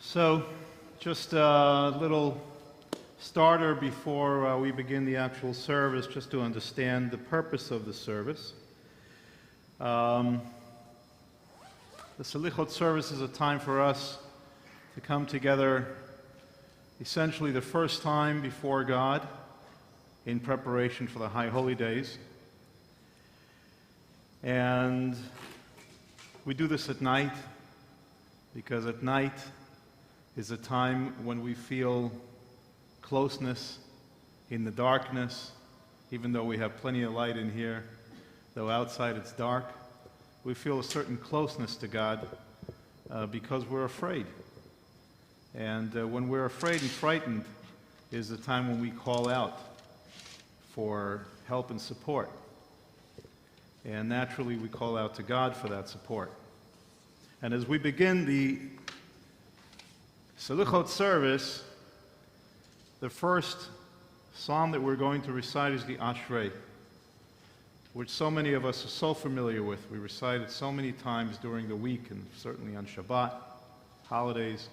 So, just a little starter before we begin the actual service, just to understand the purpose of the service. The Selichot service is a time for us to come together essentially the first time before God in preparation for the High Holy Days. And we do this at night because at night is a time when we feel closeness in the darkness, even though we have plenty of light in here, though outside it's dark. We feel a certain closeness to God because we're afraid. And when we're afraid and frightened is the time when we call out for help and support. And naturally we call out to God for that support. And as we begin the Selichot service, the first psalm that we're going to recite is the Ashrei, which so many of us are so familiar with. We recite it so many times during the week and certainly on Shabbat, holidays.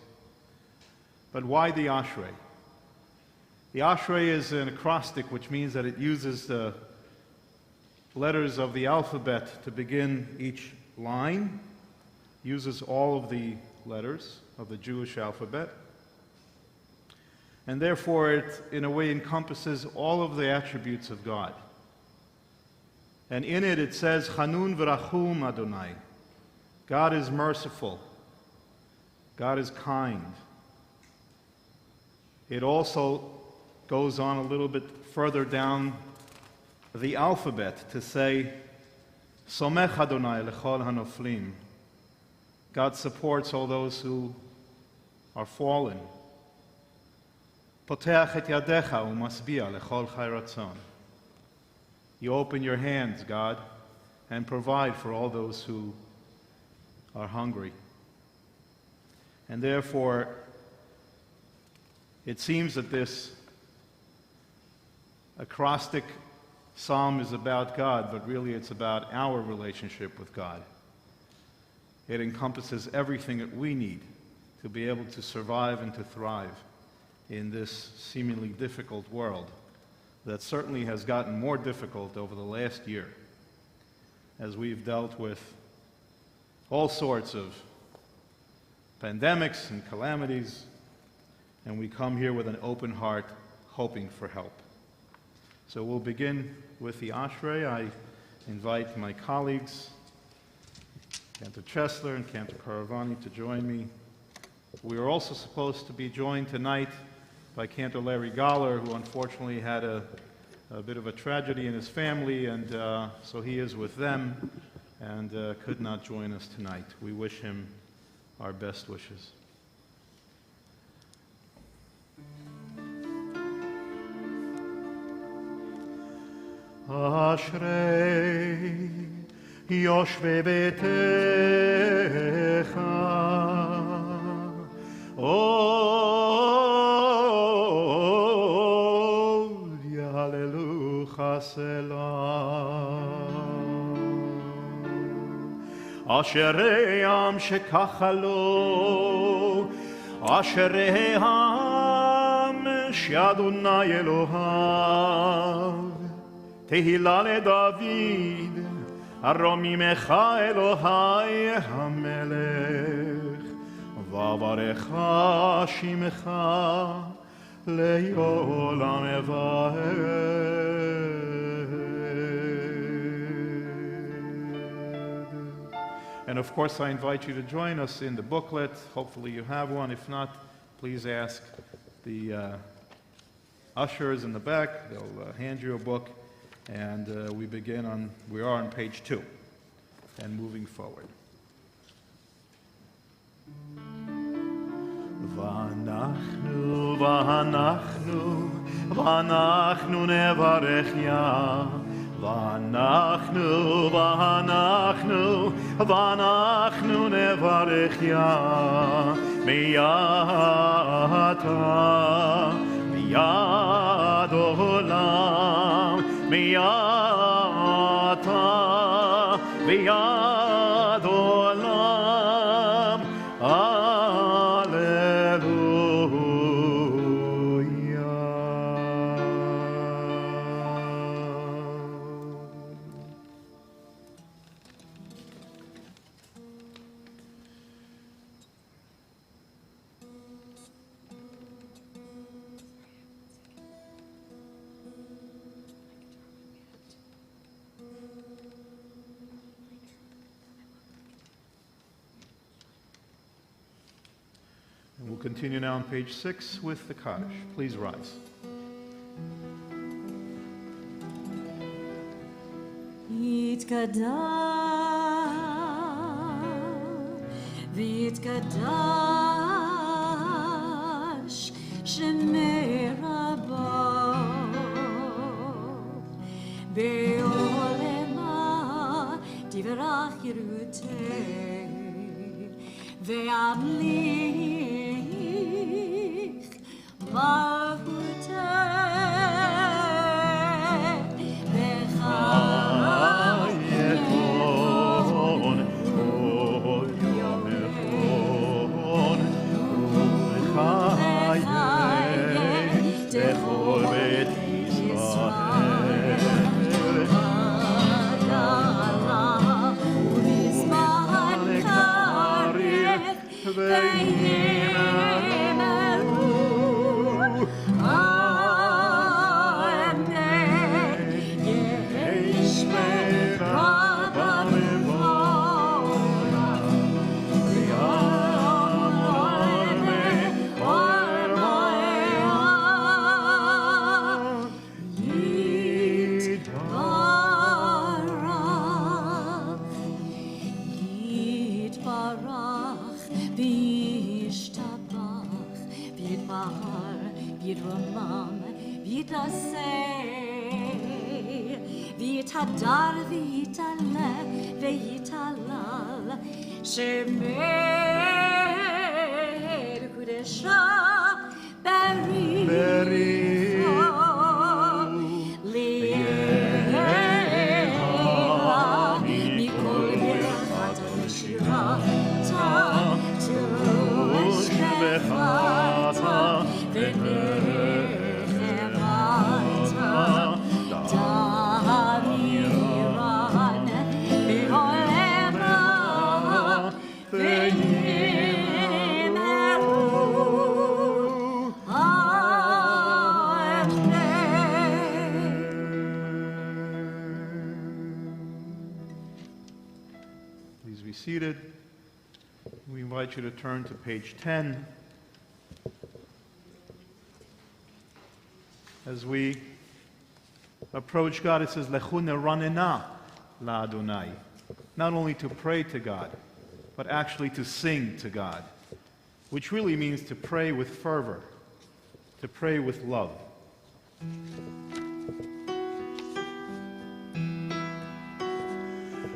But why the Ashrei? The Ashrei is an acrostic, which means that it uses the letters of the alphabet to begin each line, uses all of the letters of the Jewish alphabet, and therefore it, in a way, encompasses all of the attributes of God. And in it, it says, Chanun v'rachum Adonai. God is merciful. God is kind. It also goes on a little bit further down the alphabet to say, Somech Adonai lechol hanoflim. God supports all those who are fallen. Poteach et yadecha umasbia lechol chai ratzon. You open your hands, God, and provide for all those who are hungry. And therefore, it seems that this acrostic psalm is about God, but really it's about our relationship with God. It encompasses everything that we need to be able to survive and to thrive in this seemingly difficult world that certainly has gotten more difficult over the last year as we've dealt with all sorts of pandemics and calamities, and we come here with an open heart hoping for help. So we'll begin with the Ashrei. I invite my colleagues, Cantor Chesler and Cantor Karavani, to join me. We are also supposed to be joined tonight by Cantor Larry Galler, who unfortunately had a bit of a tragedy in his family, and so he is with them and could not join us tonight. We wish him our best wishes. Ashrei Yoshvei Beitecha Od Yahalelucha Selah Ashrei Am Shekachalo Ashrei Am Shadonai Elohav Tehillah leDavid, Aromimecha Elohai HaMelech, Vavarecha Shimecha le'olam eved. And of course, I invite you to join us in the booklet. Hopefully you have one. If not, please ask the ushers in the back. They'll hand you a book. And we are on page 2 and moving forward. V'anachnu, v'anachnu, v'anachnu nevarech ya. V'anachnu, v'anachnu, v'anachnu nevarech ya. Miyata, miyad olam. Miyata v'yad olam, Alleluia. continue now on page 6 with the Kaddish. Please rise. ויתקדש שמי רבו בעולמה תברך ירותי וימליך מלכותי ויתהדר ויתעלה ויתהלל שמר קודשה בריחו לילה מכל ברכת ושירה תרוש וחתה ונחמתה דמירן בעולמה ונאמרו Please be seated. We invite you to turn to page 10. As we approach God, it says, Lechu neranena la Adonai. Not only to pray to God, but actually to sing to God, which really means to pray with fervor, to pray with love.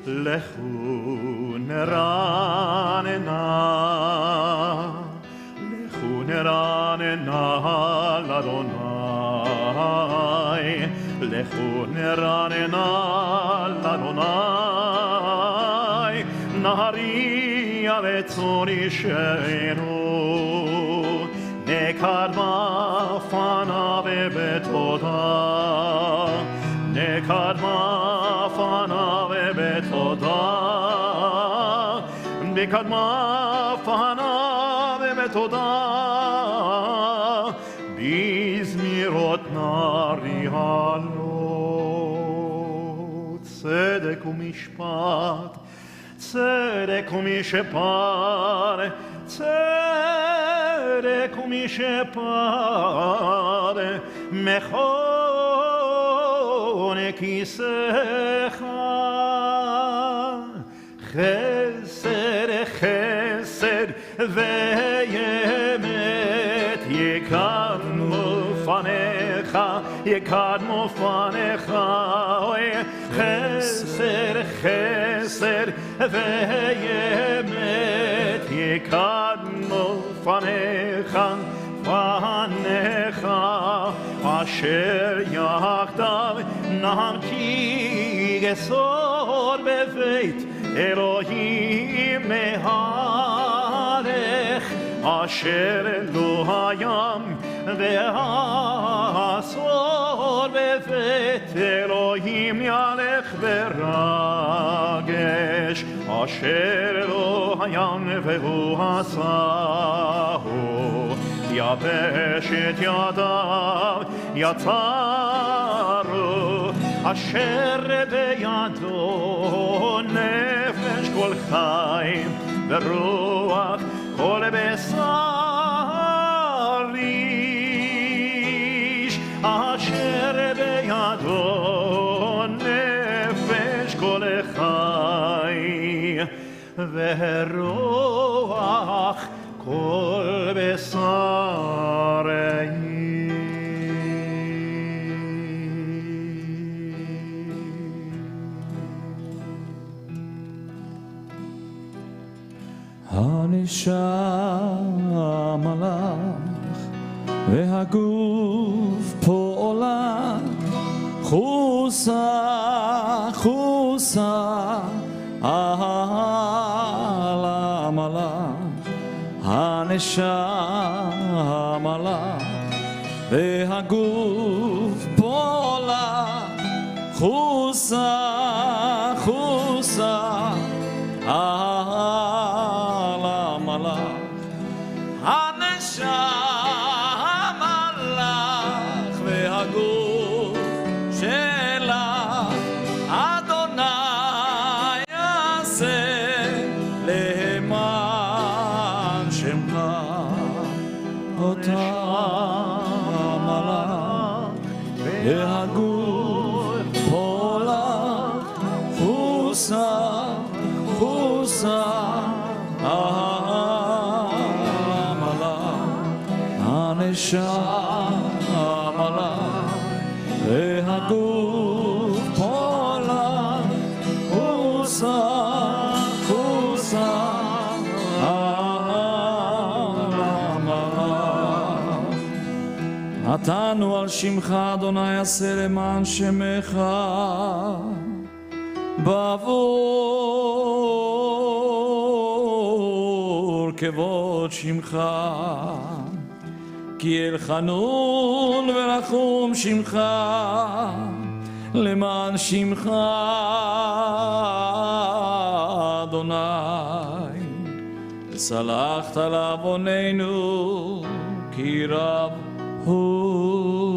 Lechu neranena, Lechu neranena la Adonai. Lechu neranena l'Adonai, Naharia vetzori she'enu, Nekadma fanav betoda, Nekadma fanav betoda, Nekadma fanav betoda, Bizmirot nari halot, tzedek umishpat, tzedek umishpat, tzedek umishpat, mechon kisecha, chesed, chesed, ve'yemet yekadmu fanecha, yekadmu fanecha, chesed, chesed, ve'yemet yekadmu fanecha, fanecha, asher yachdav namki gesor beveit Elohim mehalech, asher lo hayam ve'asor beveit Elohim yalech veragesh, asher lo hayam ve'hu asahu, yabesh et yadav yatzaru, asher beyado nefesh kol chaim, beruach kol besar ורוח כל בשרי. הנשם הלך והגוף פועלה חוסה חוסה על המלאך הנשם הלך והגוף פועלה חוסה חוסה על המלאך הנשם הלך והגוף שלך אדוני יעשה למען שמך אותה המלאך והגוף פועלה חוסה חוסה הנשם הלך והגוף פועלה חוסה חוסה המלאך עתנו על שמך אדוני עשה למען שמך בעבור כבוד שמך כי אל חנון ורחום שמך למען שמך אדוני סלחת לעווננו כי רב הוא.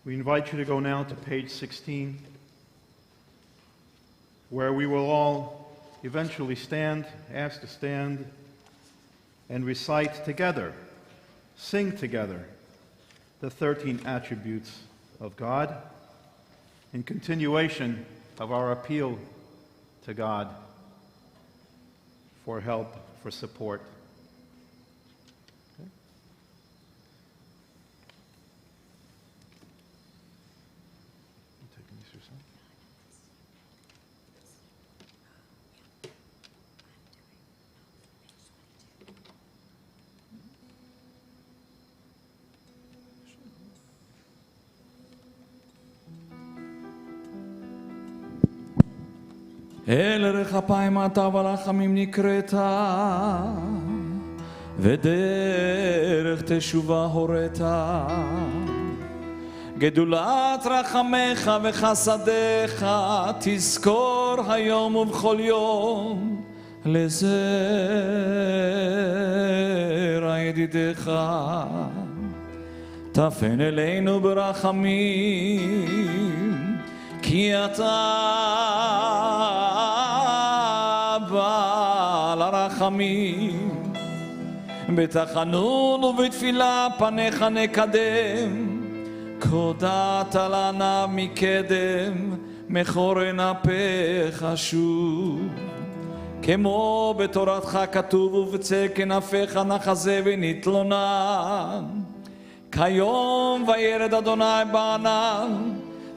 We invite you to go now to page 16, where we will all eventually stand, asked to stand, and recite together, sing together, the 13 attributes of God, in continuation of our appeal to God for help, for support. Okay. You taking these yourself? אל ערך אפיים אתה ולחמים נקראת ודרך תשובה הורית גדולת רחמך וחסדיך תזכור היום ובכל יום לזרע ידידך תפן אלינו ברחמים כי אתה בעל הרחמים בתחנון ובתפילה פניך נקדם קודעת לנה מקדם מחורן אפיך שוב כמו בתורתך כתוב ובצל כנפיך נחזה ונתלונן כיום וירד אדוני בענן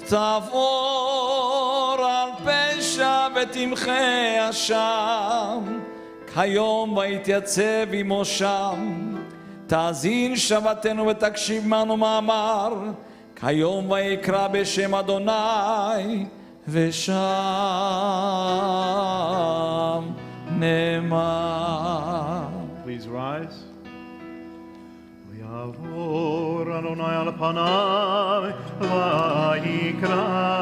תעבור על פשע ותמחה אשם כיום ויתייצב עמו שם תאזין שבתנו ותקשיב מנו מאמר כיום ויקרא בשם אדוני ושם נאמר. Please rise. ויעבור אדוני על פניו ויקרא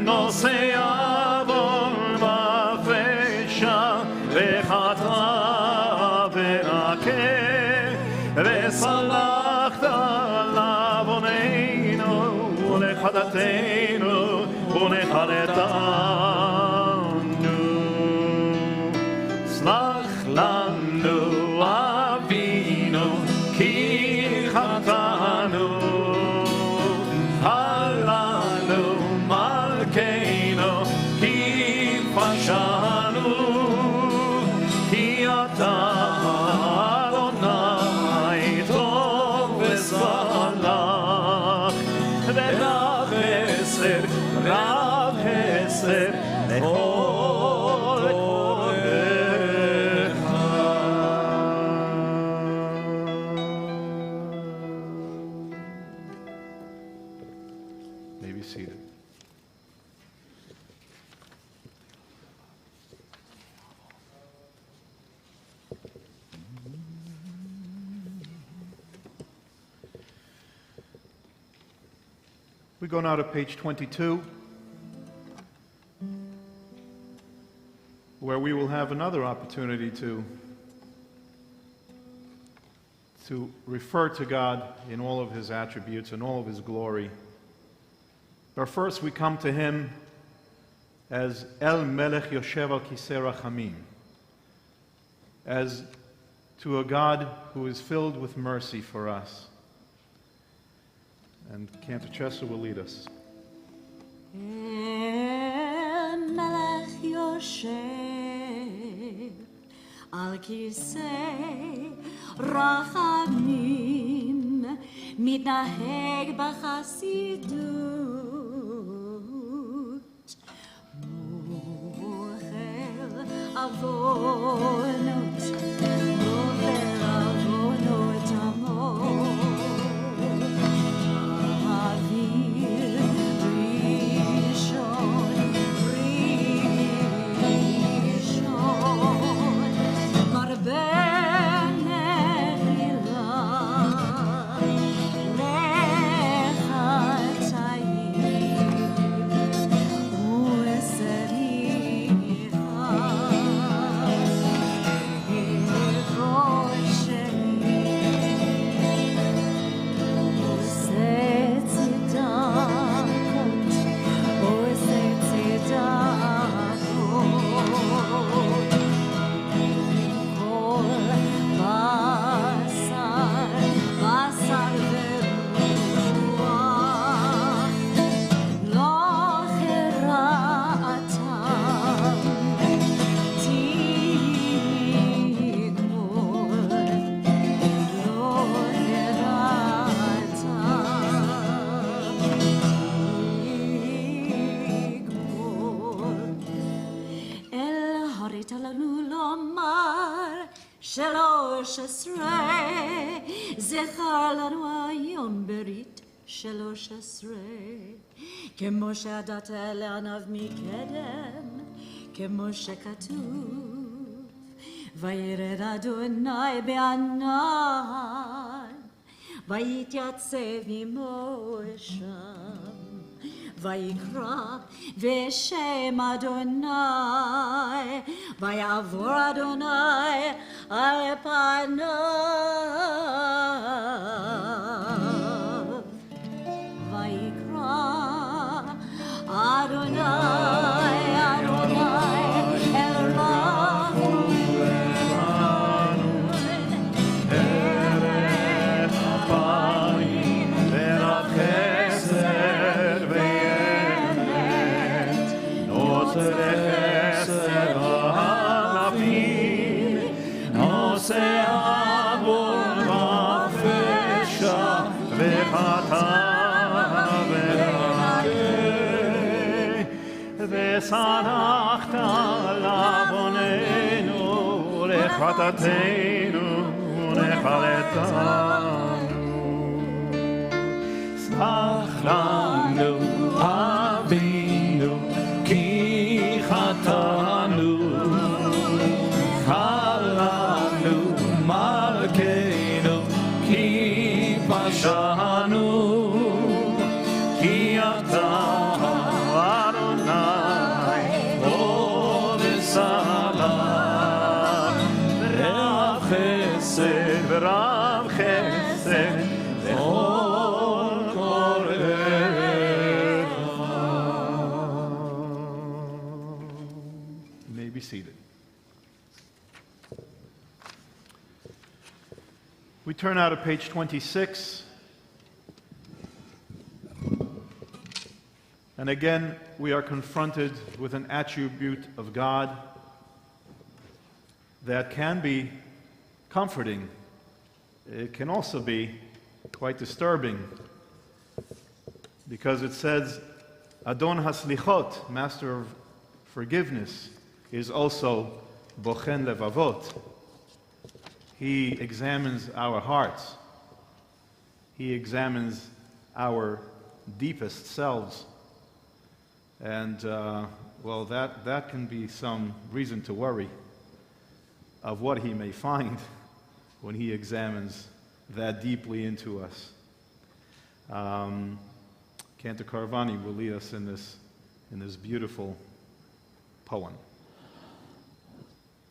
נוסע ארצנו ונחלתנו. סלח לנו אבינו כי חטאנו, חלנו מלכנו כי פשענו, כי אתה אדוני טוב וסלח, ורב חסד, רב חסד לכל קוראיך. May be seated. We go now to page 22, where we will have another opportunity to refer to God in all of his attributes and all of his glory. But first we come to him as El Melech Yoshev al Kisei Rachamim, as to a God who is filled with mercy for us. And Cantor Chester will lead us. El Melech Yoshev al Kisei Rachamim, מתנהג בחסידות, מוחל עוונות, גובר עוונות עמו. זכר לנו היום ברית 13, כמו שידעת לעניו מקדם, כמו שכתוב, וירד אדוני בענן, ויתייצב עמו שם, ויקרא בשם אדוני, ויעבור אדוני על פניו, ויקרא אדוני, אדוני אל רחום ארץ אפיים ורב חסד ואמת, נושא חסד רבים, נושא עוון ופשע וחטא ורעה, וסלחת לעווננו לחטאתנו ונחלתנו. סלח לנו אבינו כי חטאנו, חלנו מלכנו כי פשענו, כי אתה אדוני טוב וסלח, ורב חסד ורב חסד לכל קוראיך. be seated. We turn now to page 26. And again, we are confronted with an attribute of God that can be comforting. It can also be quite disturbing, because it says, Adon HaSlichot, Master of Forgiveness, is also Bochen Levavot. He examines our hearts. He examines our deepest selves. And, well, that can be some reason to worry of what he may find when he examines that deeply into us. Cantor Karavani will lead us in this beautiful poem.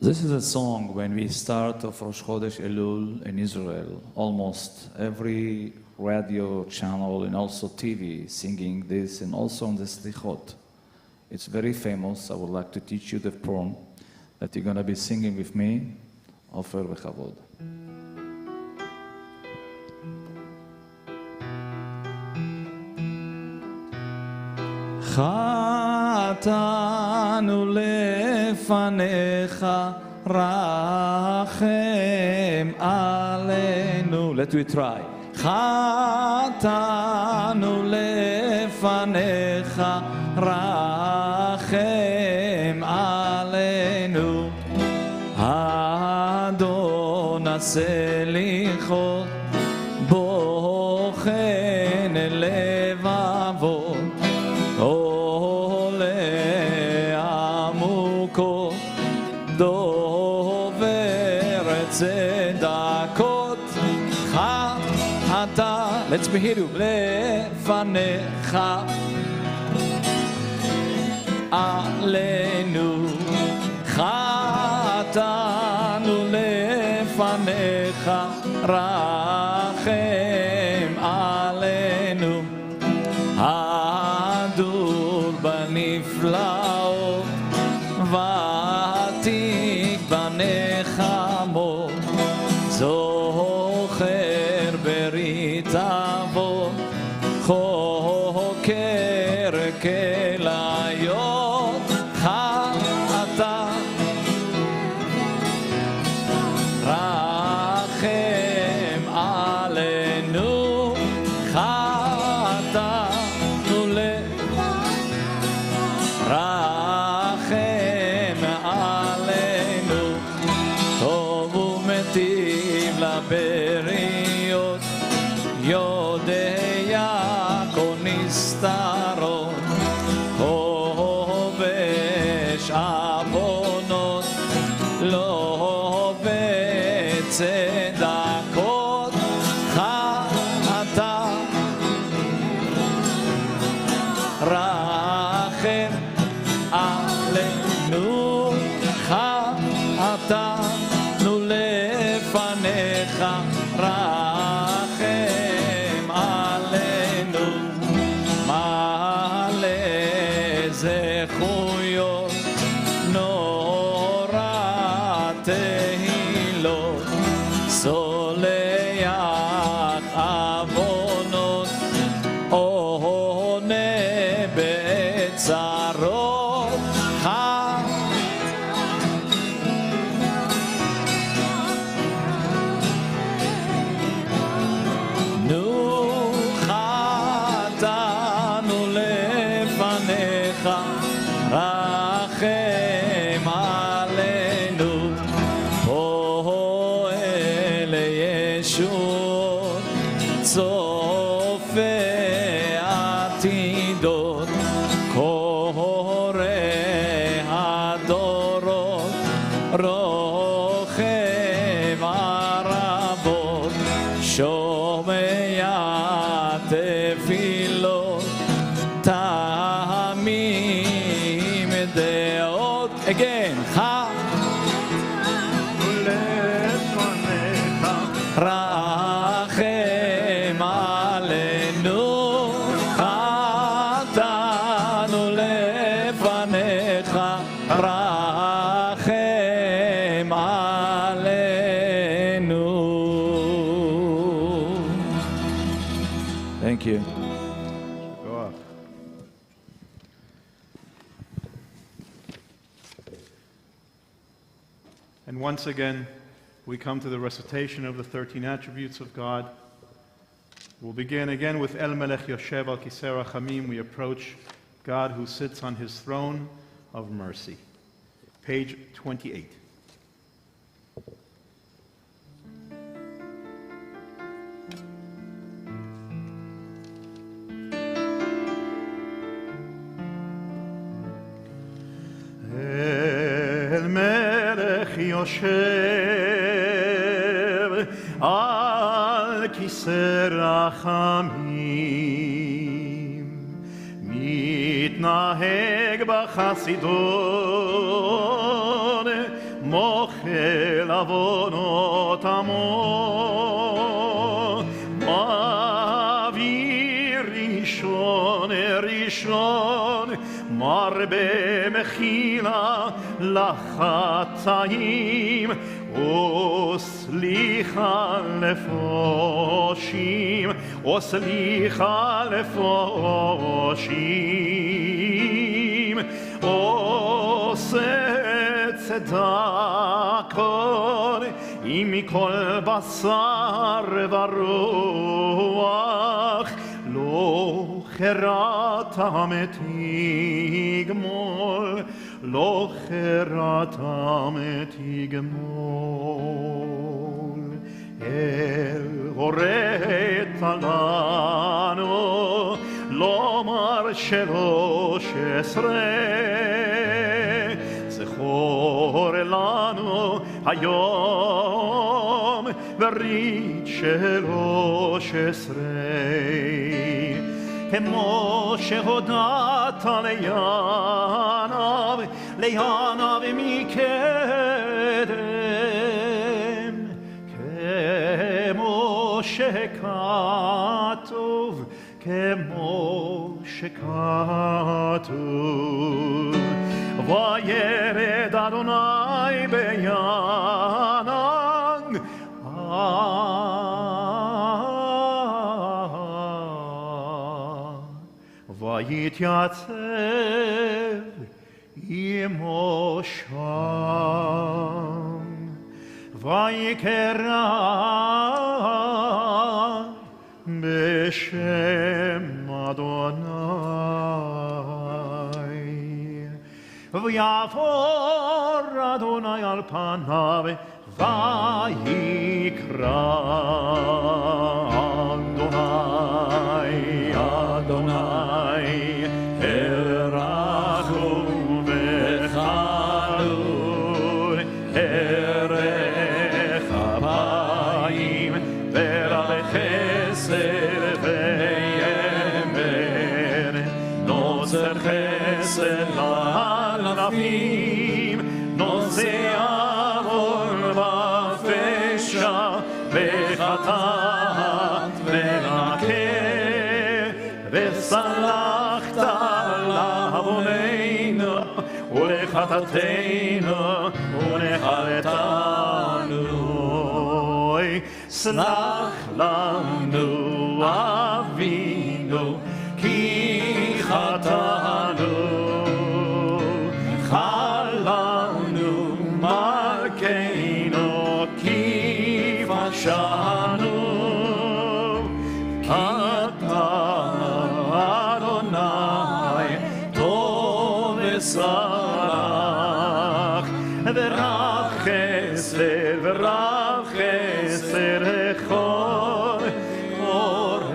This is a song when we start of Rosh Chodesh Elul in Israel. Almost every radio channel and also TV singing this, and also on the Selichot. It's very famous. I would like to teach you the poem that you're going to be singing with me, Ofer V'Chavod. חטאנו לפניך, רחם עלינו. Let me try. חטאנו לפניך, רחם עלינו. אדון הסליחות, בוחן לבבות, עולה עמוקות, דובר צדקות. חטא, let's be here, לפניך, עלינו. חטאנו לפניך, רחם עלינו. הדור בנפלאות, ותיק בנחמות, זוכר ברית אבות, חוקר כליות. חטא רחם עלינו. חטאנו רחם עלינו. טוב ומטיב לבריות, יודע כל נסתרות, חובש עוונות, לא בצדקות. חטא רחם עלינו. חטאנו לפניך, רחם עלינו. מלא זכויות, נורא תהילות, סולח עוונות, עונה בצרות. חטאנו לפניך, רחם עלינו. פועל ישועות, צופה עתידות, קורא הדורות, רוחם ערבות, שומע תפילות, תמים דעות. again. רחם עלינו. חטאנו לפניך, רחם And once again, we come to the recitation of the 13 attributes of God. We'll begin again with El Melech Yoshev Al Kisei Rachamim. We approach God who sits on his throne of mercy. Page 28. El Melech Yoshev Al Kisei Rachamim Mitnaheg B'chasidon Mochel Avonot Amo Ma'avir Rishon Rishon Marbe Mechila Lachatzaim Oslicha Lefoshim Oslicha Lefoshim Ose Tzedakon Imikol Basar Varuach Lo Cheratam et Igmol Lo Cheratam et Igmol El Horet Alano Lomar Shelosh Esrei Zechor Elano Hayom Verit Shelosh Esrei כמו שהודעת ליענב מקדם, כמו שכתוב, וירד אדוני בענן, ויתייצב עמו שם, ויקרא בשם אדוני, ויעבור אדוני על פניו, ויקרא אדוני, אדוני, רחום וחנון, ארך אפיים, ורב חסד ויאמר, נוצר חסד לאלפים, נושא עוון ופשע, וחטאת ונקה, וסלחת לעווננו ולחטאתנו ונחלתנו. סלח לנו אבינו כי חטאנו, חללנו מלכנו כי פשענו, סלח ורב חסד ורב חסד לכל אורך.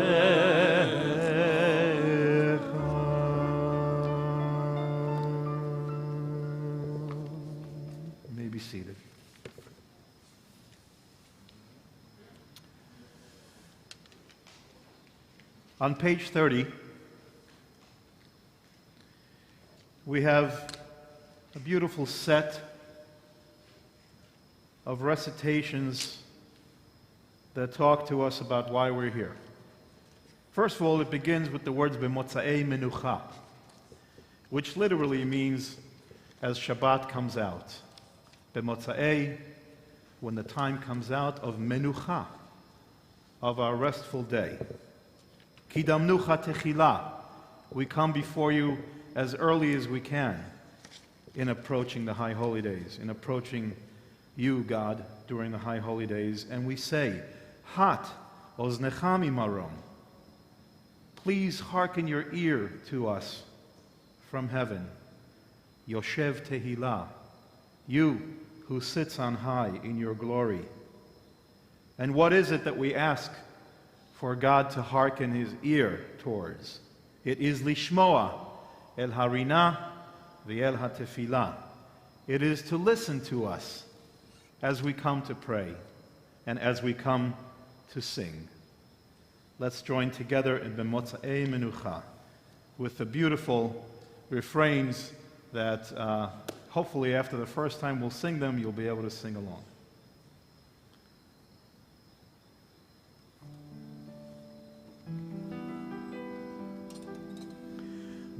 May be seated. On page 30, we have a beautiful set of recitations that talk to us about why we're here. First of all, it begins with the words B'motza'ei menucha, which literally means as Shabbat comes out. B'motza'ei, when the time comes out of menucha, of our restful day. Kidamnucha techila, we come before you as early as we can in approaching the high holy days, in approaching you, God, during the high holy days, and we say, Hat oznecha mimarom. Please hearken your ear to us from heaven. Yoshev Tehillah, you who sits on high in your glory. And what is it that we ask for God to hearken his ear towards? It is lishmoa el harina v'el hatefillah. It is to listen to us as we come to pray and as we come to sing. Let's join together in B'motza'ei Menucha with the beautiful refrains that hopefully after the first time we'll sing them, you'll be able to sing along.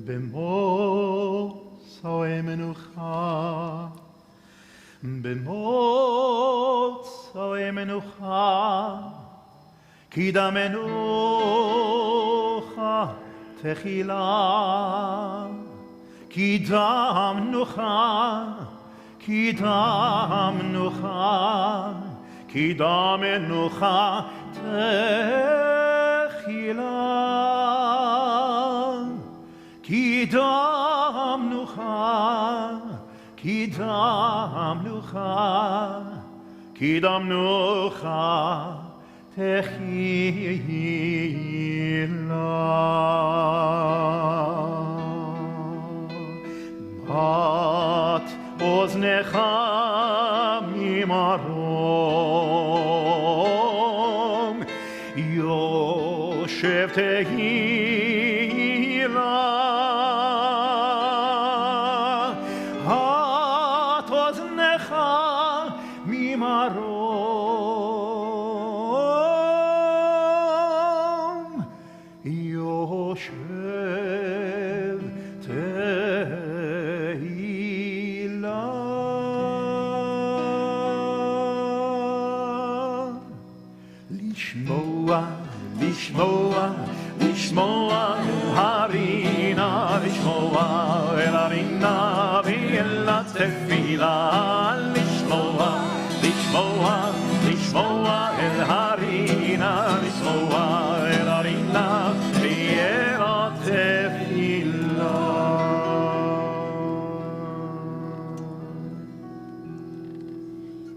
B'motza'ei Menucha, B'motza'ei Menucha, Kida menucha techila, Kidam nucha, Kidam nucha, Kidam menucha techila, Kidam nucha, Kidam nucha, Kidam nucha. Bat oznecha mimarom, Yoshev Tehillah, Hat oznecha mimarom, Lishmoa harina, lishmoa el harina v'el tefila, lishmoa el harina, lishmoa el harina v'el tefila.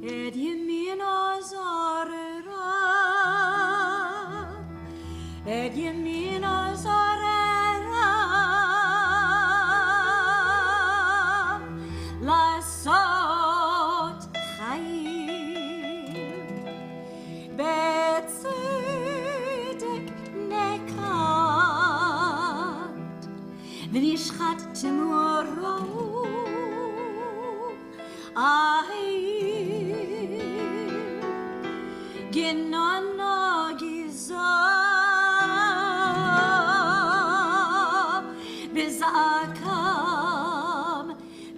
Et yemina zarera, et yemina zarera, lasot chayim, betzedek nekat, v'nishchat temoro, Genana giza bizakam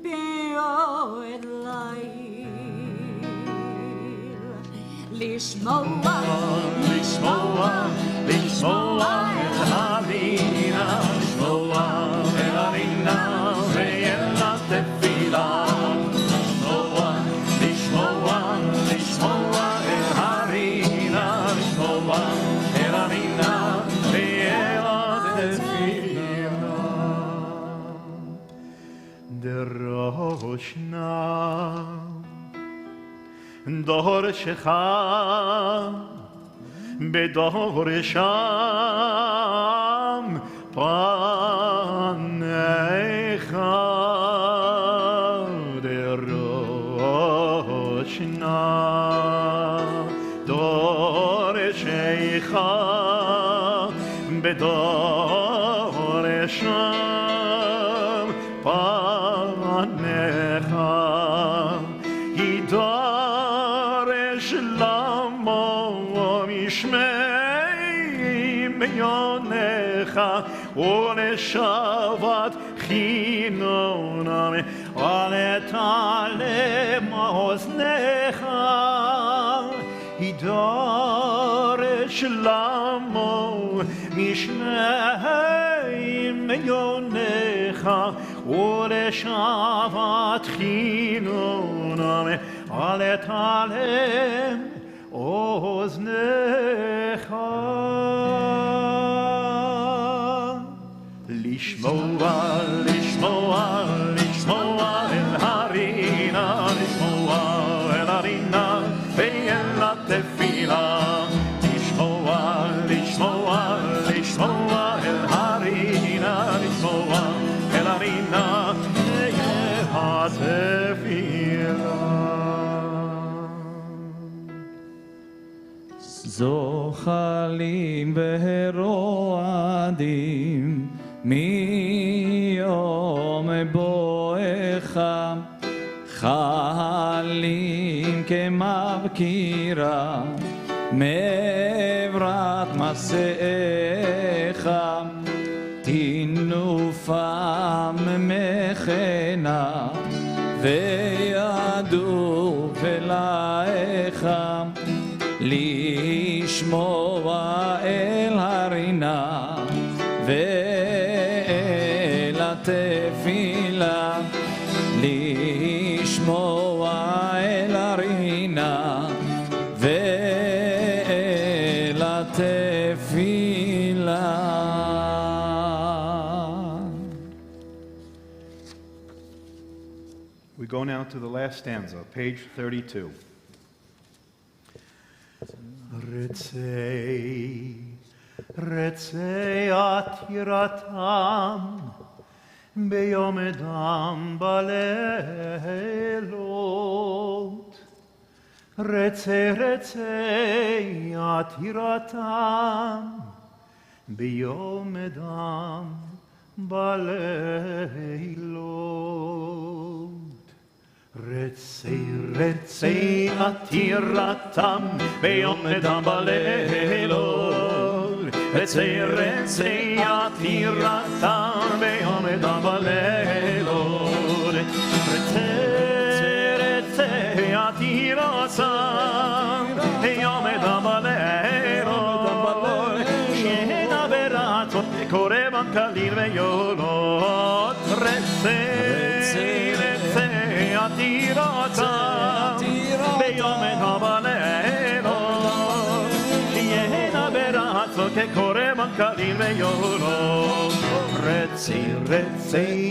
be'od layl lishmoa el harina, lishmoa el harina ve'el tefila. Roshna Dor Shecha Bedor Sham Panecha Roshna Dor Shecha Bedor Sham Panecha Yidaresh Lamo Mishmei Meyonecha Oleshavat Chinoname Aletale Maoznecha Yidaresh Lamo Mishmei Meyonecha Oleshavat Chinoname פלט עליהם אוזנך לשמוע, לשמוע, לשמוע אל הרינה, לשמוע אל הרינה ואל התפילה, לשמוע, לשמוע, לשמוע אל הרינה, לשמוע אל הרינה ואל התפילה. זוחלים ורועדים מיום בואך, חלים כמבקירה מעברת מסעך, תנופם מחנה וידעו פלאיך, לשמוע אל הרינה ואל התפילה, לשמוע אל הרינה ואל התפילה. We go now to the last stanza, page 32. רצי עתירתם ביום אדם בלילות, רצי עתירתם ביום אדם בלילות. רצי עתירתם ביום אדם בלילות, רצי עתירתם ביום אדם בלילות, רצי עתירתם ביום אדם בלילות, שינה ברצות קורבן קליל ויולות, רצי עתירתם ביום אדם בלילות, שינה ברצות כקורבן קליל ויולות, רצי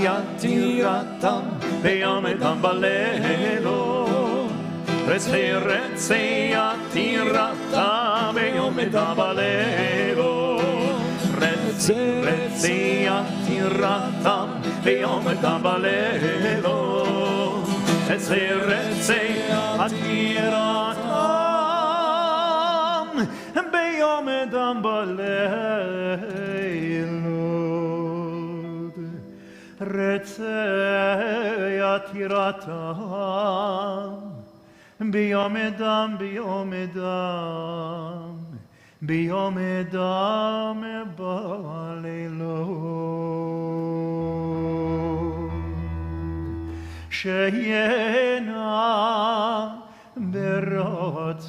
עתירתם ביום אדם בלילות, רצי עתירתם ביום אדם בלילות, רצי עתירתם ביום אדם בלילות, רצי עתירתם ביום אדם בלילות, רצי עתירתם ביום אדם בלילות, שינה ברצון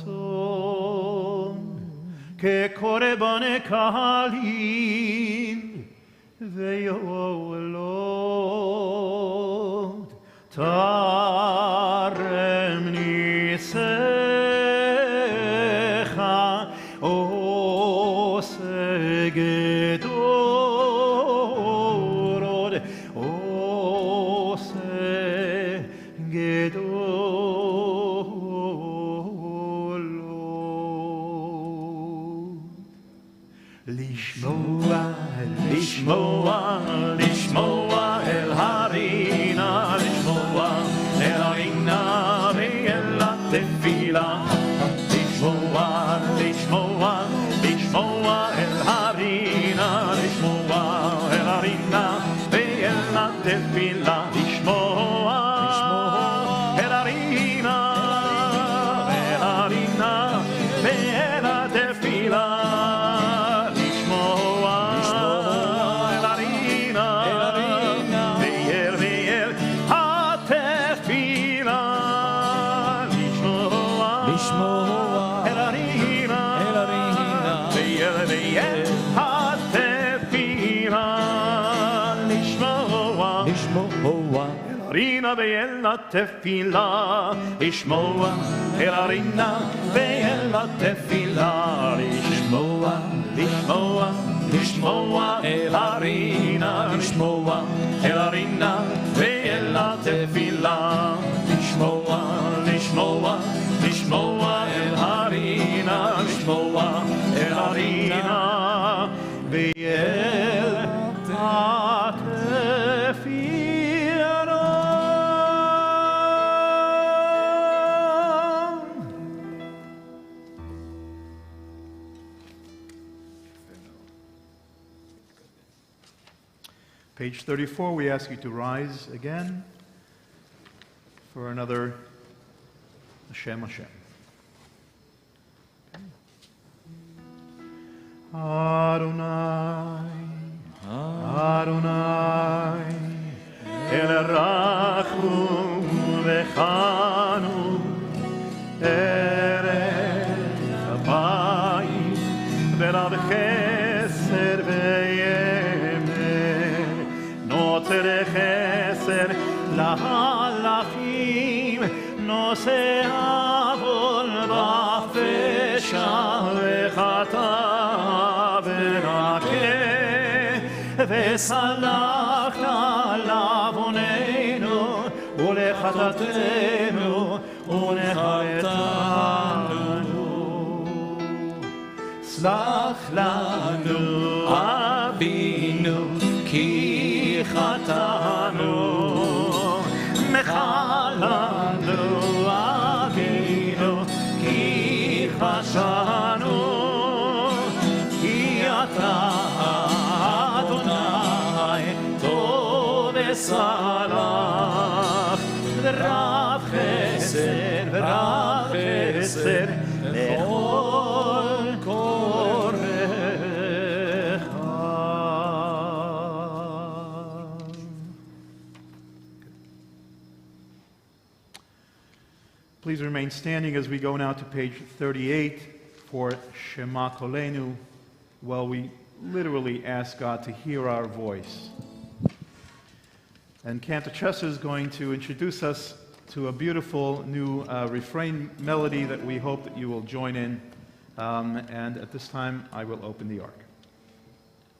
כקורבן קליל ויולות, תרם ניסיך עושה גדולות, עושה גדולות. לשמוע אל הרינה, לשמוע אל הרינה ואל התפילה, לשמוע אל הרינה, לשמוע אל הרינה ואל התפילה, לשמוע אל הרינה ואל התפילה, רינה ואל התפילה, לשמוע אל הרינה ואל התפילה, לשמוע, לשמוע, לשמוע אל הרינה, לשמוע אל הרינה ואל התפילה, לשמוע, לשמוע, לשמוע אל הרינה, לשמוע אל הרינה ואל Page 34, we ask you to rise again for another Hashem Hashem. Adonai, Adonai, El Rachum Vechanu, Eretz Habayim, Verav Chesed Ve'yemer, Noter Chesed Lahalachim, Noseh Avon Vafesha Vechata וסלח לעווננו ולחטאתנו ונחלתנו. סלח לנו אבינו כי חטאנו, מחל לנו אבינו כי חשנו, כי אתה Salach, Rav Chesed, Rav Chesed, Lechol Korecha. Please remain standing as we go now to page 38 for Shema Kolenu, while we literally ask God to hear our voice. And Cantor Chesser is going to introduce us to a beautiful new refrain melody that we hope that you will join in. And at this time, I will open the ark.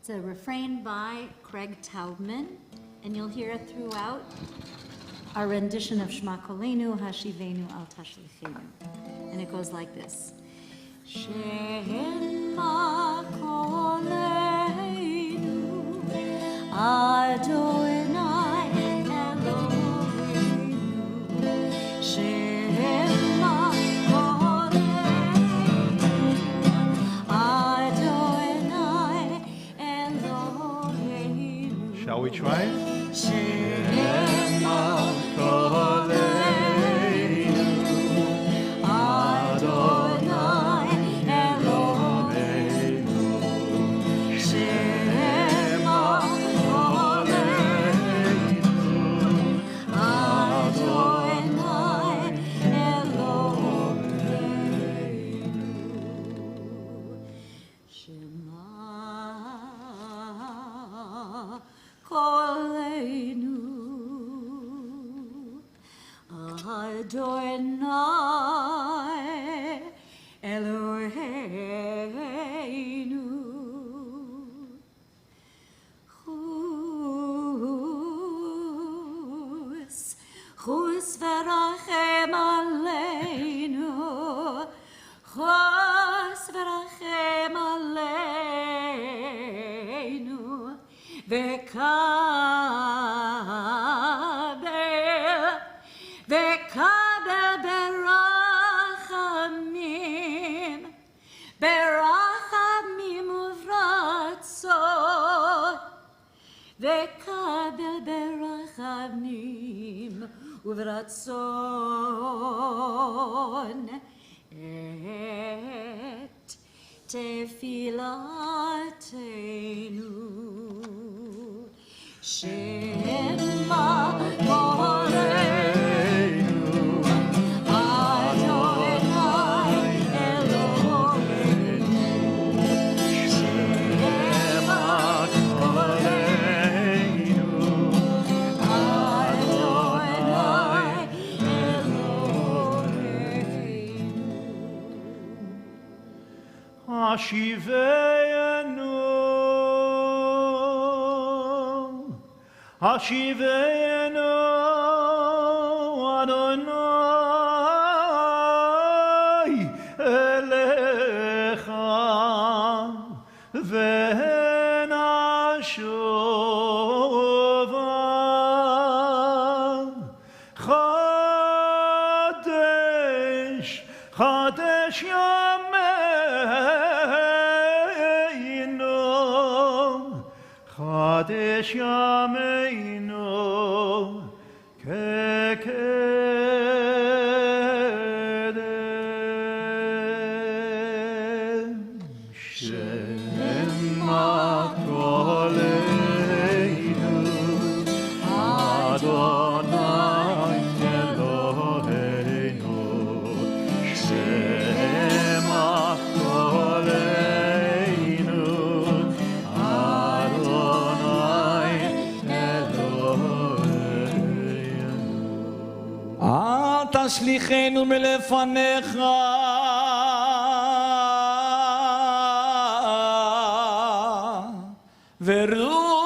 It's a refrain by Craig Taubman, and you'll hear it throughout our rendition of Shema Kolenu, Hashivenu al Tashlichenu. And it goes like this. Shema Kolenu, Adonai. Shall we try it? Adonai Eloheinu Chus v'rachem aleinu Chus v'rachem aleinu V'kabel berachamim uvratzon V'kabel berachamim uvratzon Et tefilatenu Shema Kolenu Adonai Eloheinu Shema Kolenu Adonai השיבנו אדוני אליך ונשובה חדש ימינו חדש ימינו כקדם שמע קולנו אדוני אלוהינו שמע קולנו אדוני אלוהינו אל תשליכנו מלפניך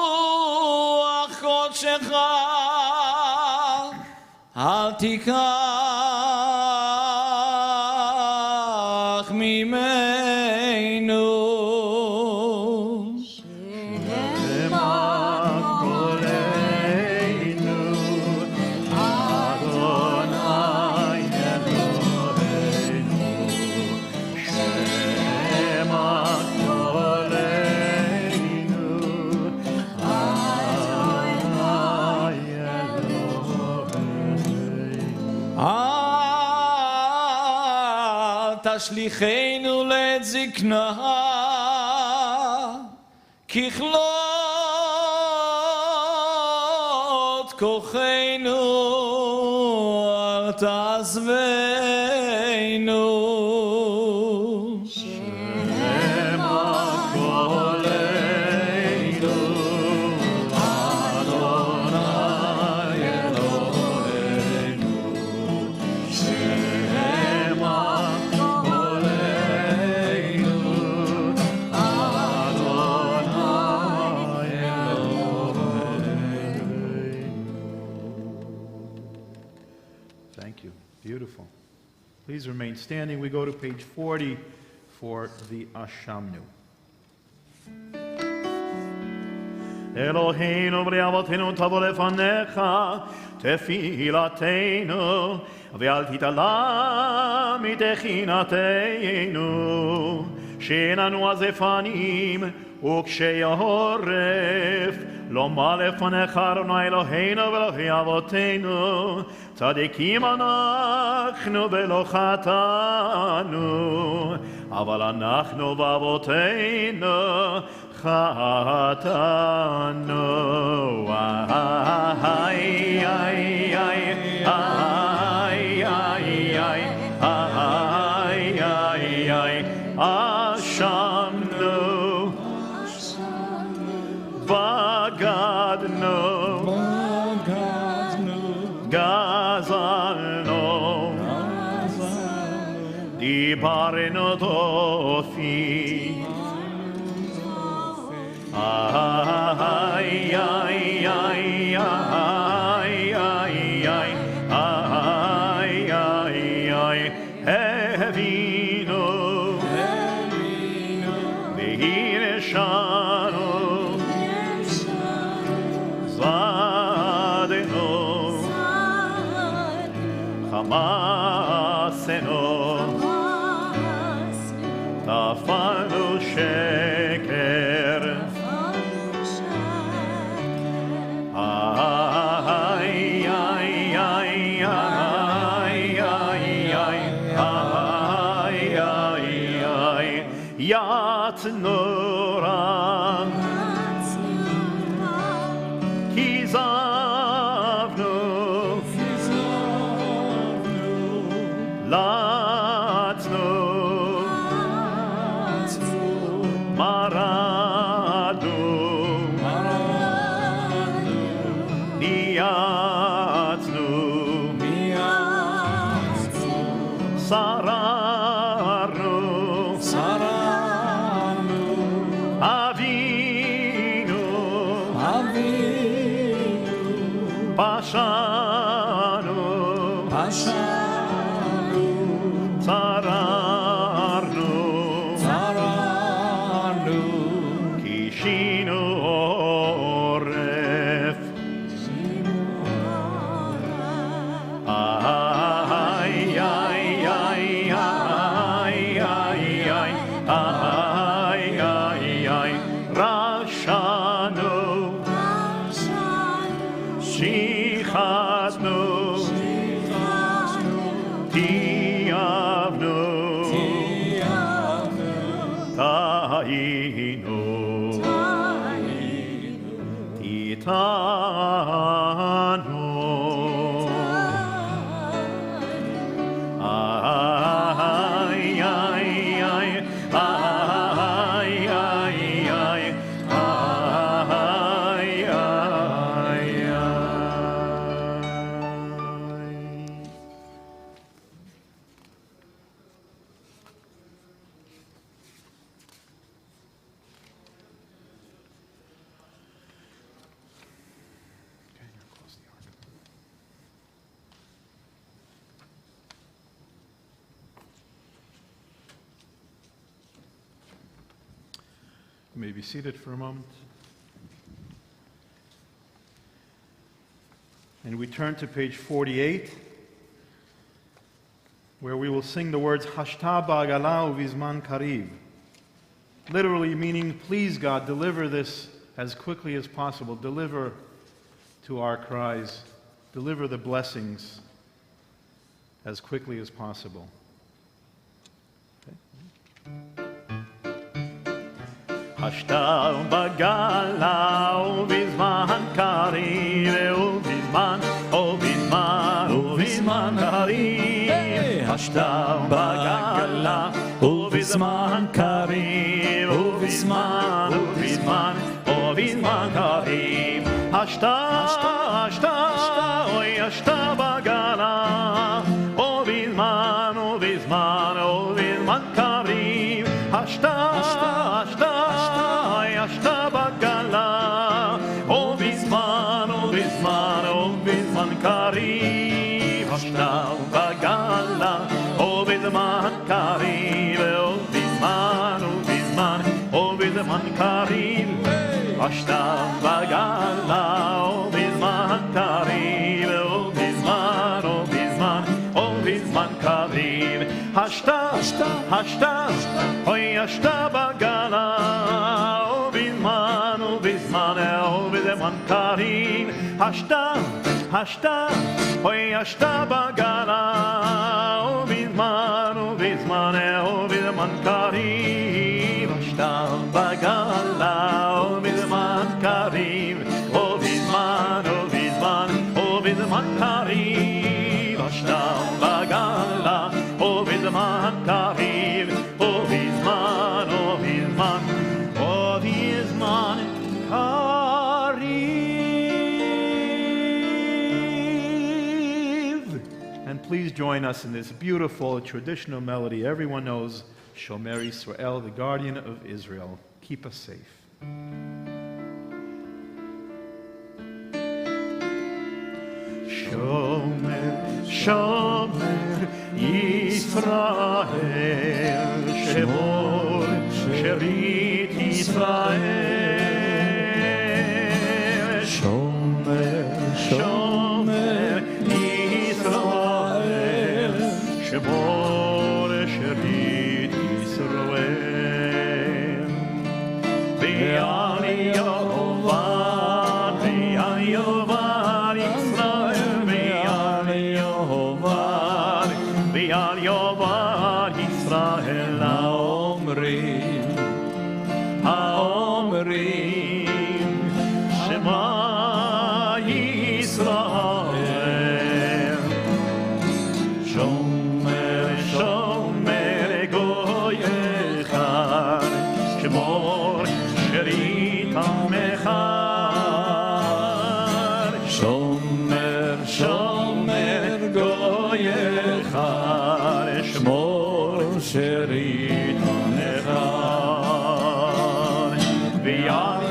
ורוח קודשך אל תיקח ממנו תשליכנו לעת זקנה ככלות כוחנו אל תעזבנו Thank you. Beautiful. Please remain standing. We go to page 40 for the Ashamnu. Eloheinu v'le'avotenu tavo lefanecha tefillatenu ve'al titala mitechinatenu she'enanu azefanim ukshei horef לומר לפניך אדוני אלוהינו ואלוהי אבותינו צדיקים אנחנו ולא חטאנו אבל אנחנו ואבותינו חטאנו איי איי איי איי איי איי איי איי אשמנו בגדנו, גזלנו, דיברנו דופי. איי איי איי איי איי איי איי איי הבינו והרשענו זדנו חמסנו טפלנו שקר איי איי איי איי איי איי איי יתנו רע כיזבנו לצנו מרדנו נייצנו שררנו You may be seated for a moment. And we turn to page 48, where we will sing the words Hashta ba'agala uvizman kariv, literally meaning, please God, deliver this as quickly as possible. Deliver to our cries. Deliver the blessings as quickly as possible. Hashta ba'agala uvizman kariv, uvizman kariv. Hashta ba'agala uvizman kariv, uvizman kariv. Hashta oy hashta ba'agala uvizman kariv. Hashta ba'agala uvizman kariv. Hashta ba'agala uvizman kariv, uvizman kariv. Hashta ba'agala uvizman kariv, uvizman kariv. Hashta oy hashta ba'agala uvizman kariv. Hashta oy hashta ba'agala uvizman kariv. Hashta ba'agala uvizman kariv, uvizman kariv. Hashta ba'agala uvizman kariv, uvizman kariv. And please join us in this beautiful traditional melody. Everyone knows Shomer Yisrael, the guardian of Israel. Keep us safe. Shomer Yisrael, Shemor Sherit Yisrael. Shomer Yisrael, Shemor Sherit Yisrael. Ve'al Yovad Yisrael, Ve'al Yovad Yisrael האומרים שמע ישראל. שומר גוי אחד, שמור שארית עמך. שומר גוי אחד, שמור שארית עמך. ויעל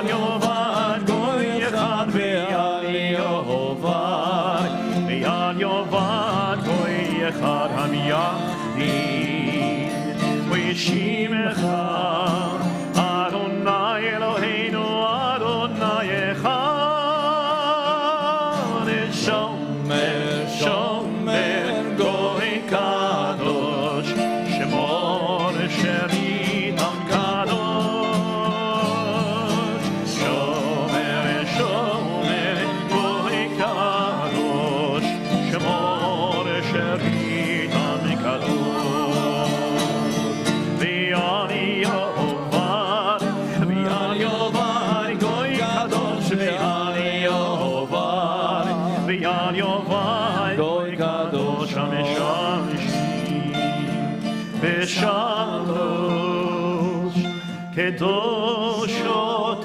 יאבד גוי אחד, ויעל יאבד V'al yovad goy echad hamiyachid V'yishimcha Adonai Eloheinu Adonai echad Shomer Shomer goy kadosh Shemor sheritam kadosh Shomer Shomer goy kadosh Shemor sheritam kadosh V'al yovad goy kadosh V'al yovad goy kadosh V'shalosh kedoshot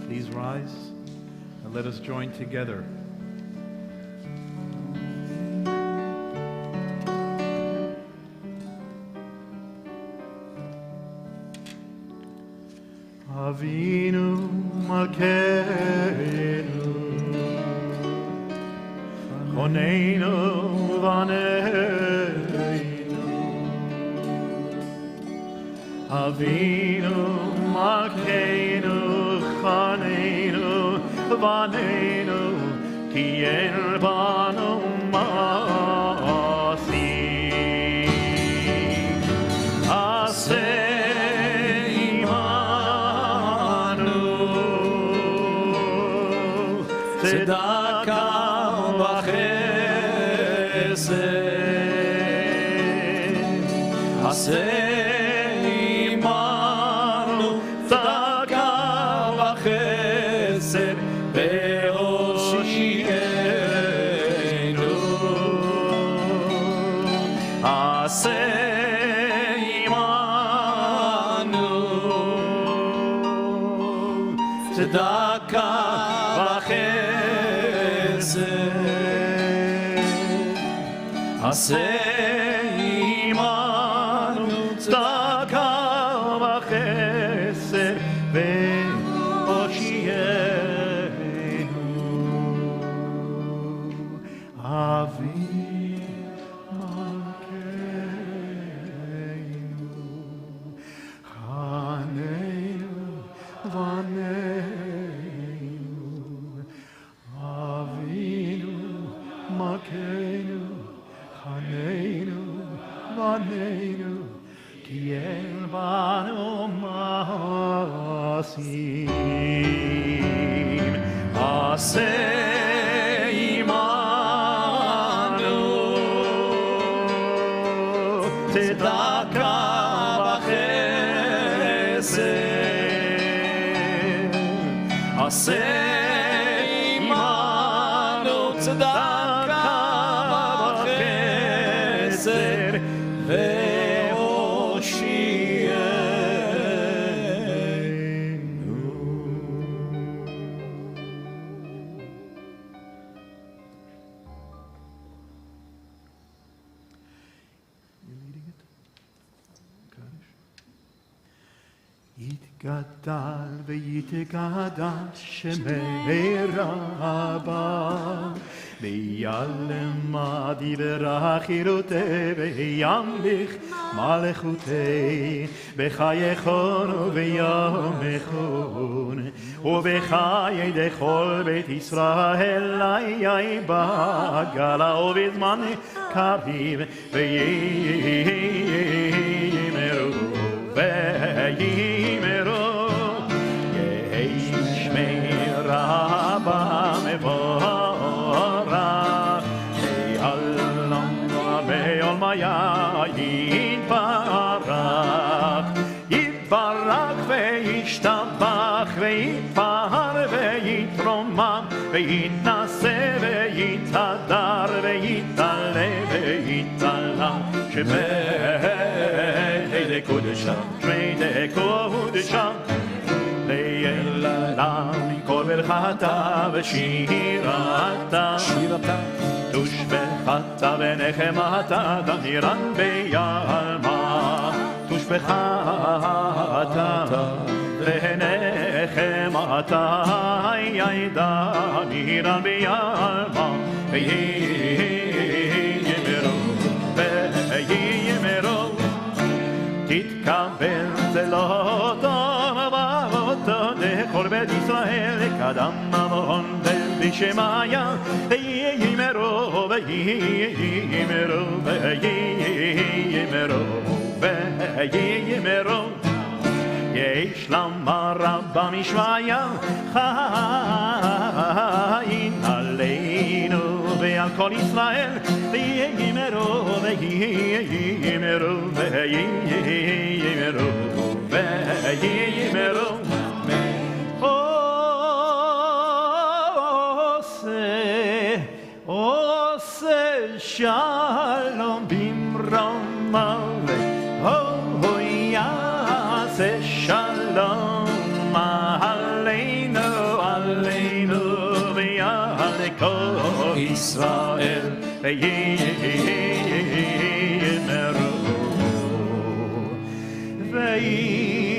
Please rise and let us join together. Avinu Malkeinu Choneinu Vaneinu Avinu Malkeinu Choneinu Vaneinu Ki en banu masi צדקה וחסד עשה עמנו צדקה וחסד והושיענו עשה עמנו צדקה עשה עמנו צדקה וחסד והושיענו אבי מלכנו חננו בנינו אבינו מלכנו חננו בנינו כי אין בנו מעשים עשה עמנו צדקה וחסד עשה עמנו צדקה וחסד יתגדל ויתקדש שמי רבה ויעלם דברה חירותי וימליך מלכותי בחייכון וביומכון ובחיי דכל בית ישראל איי בגלה ובזמן קריב ויאמרו ויאמרו יהי שמי רבה מבורך ויעלם בעולמיה יתברך יתברך וישתבח ויתפאר ויתרומם ויתנשא ויתהדר ויתעלה ויתעלה שמי קודשם שמי קודשם לעילם כל ברכתה ושירתה תושבחת ונחמתה דמירן ביעלמה תושבחת ונחמתה ידע דמירן ביעלמה ויאמרו תתקבל צלותו ואותו לכל בית ישראל קדם המון בשמיה ויאמרו ויאמרו ויאמרו ויאמרו יש למה רבה משמיה חיים עלינו ועל כל ישראל ויאמרו ויאמרו ויאמרו ויאמרו עושה שלום במרומה יעשה שלום עלינו עלינו ועל כל ישראל ויאמרו ויאמרו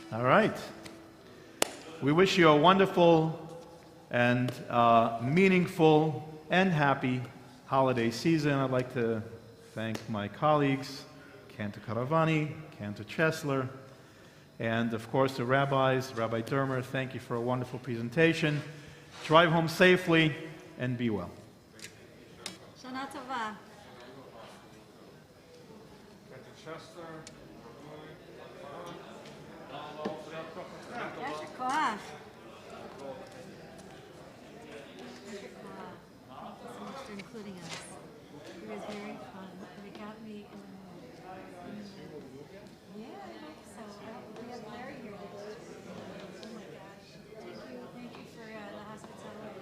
All right. We wish you a wonderful and meaningful and happy holiday season. I'd like to thank my colleagues, Cantor Caravani, Cantor Chesler, and of course the rabbis, Rabbi Dermer. Thank you for a wonderful presentation. Drive home safely and be well. Shana Tova. Yasher Koach. Yasher Koach. Thank you so much for including us. It was very fun. It got me in the mood. Yeah, I hope so. We have Larry here next year. Oh my gosh. Thank you for the hospitality.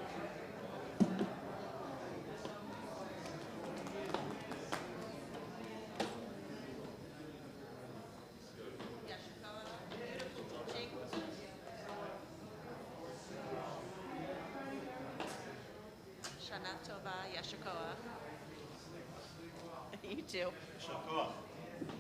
Shana Tova, Yasher Koach. You too.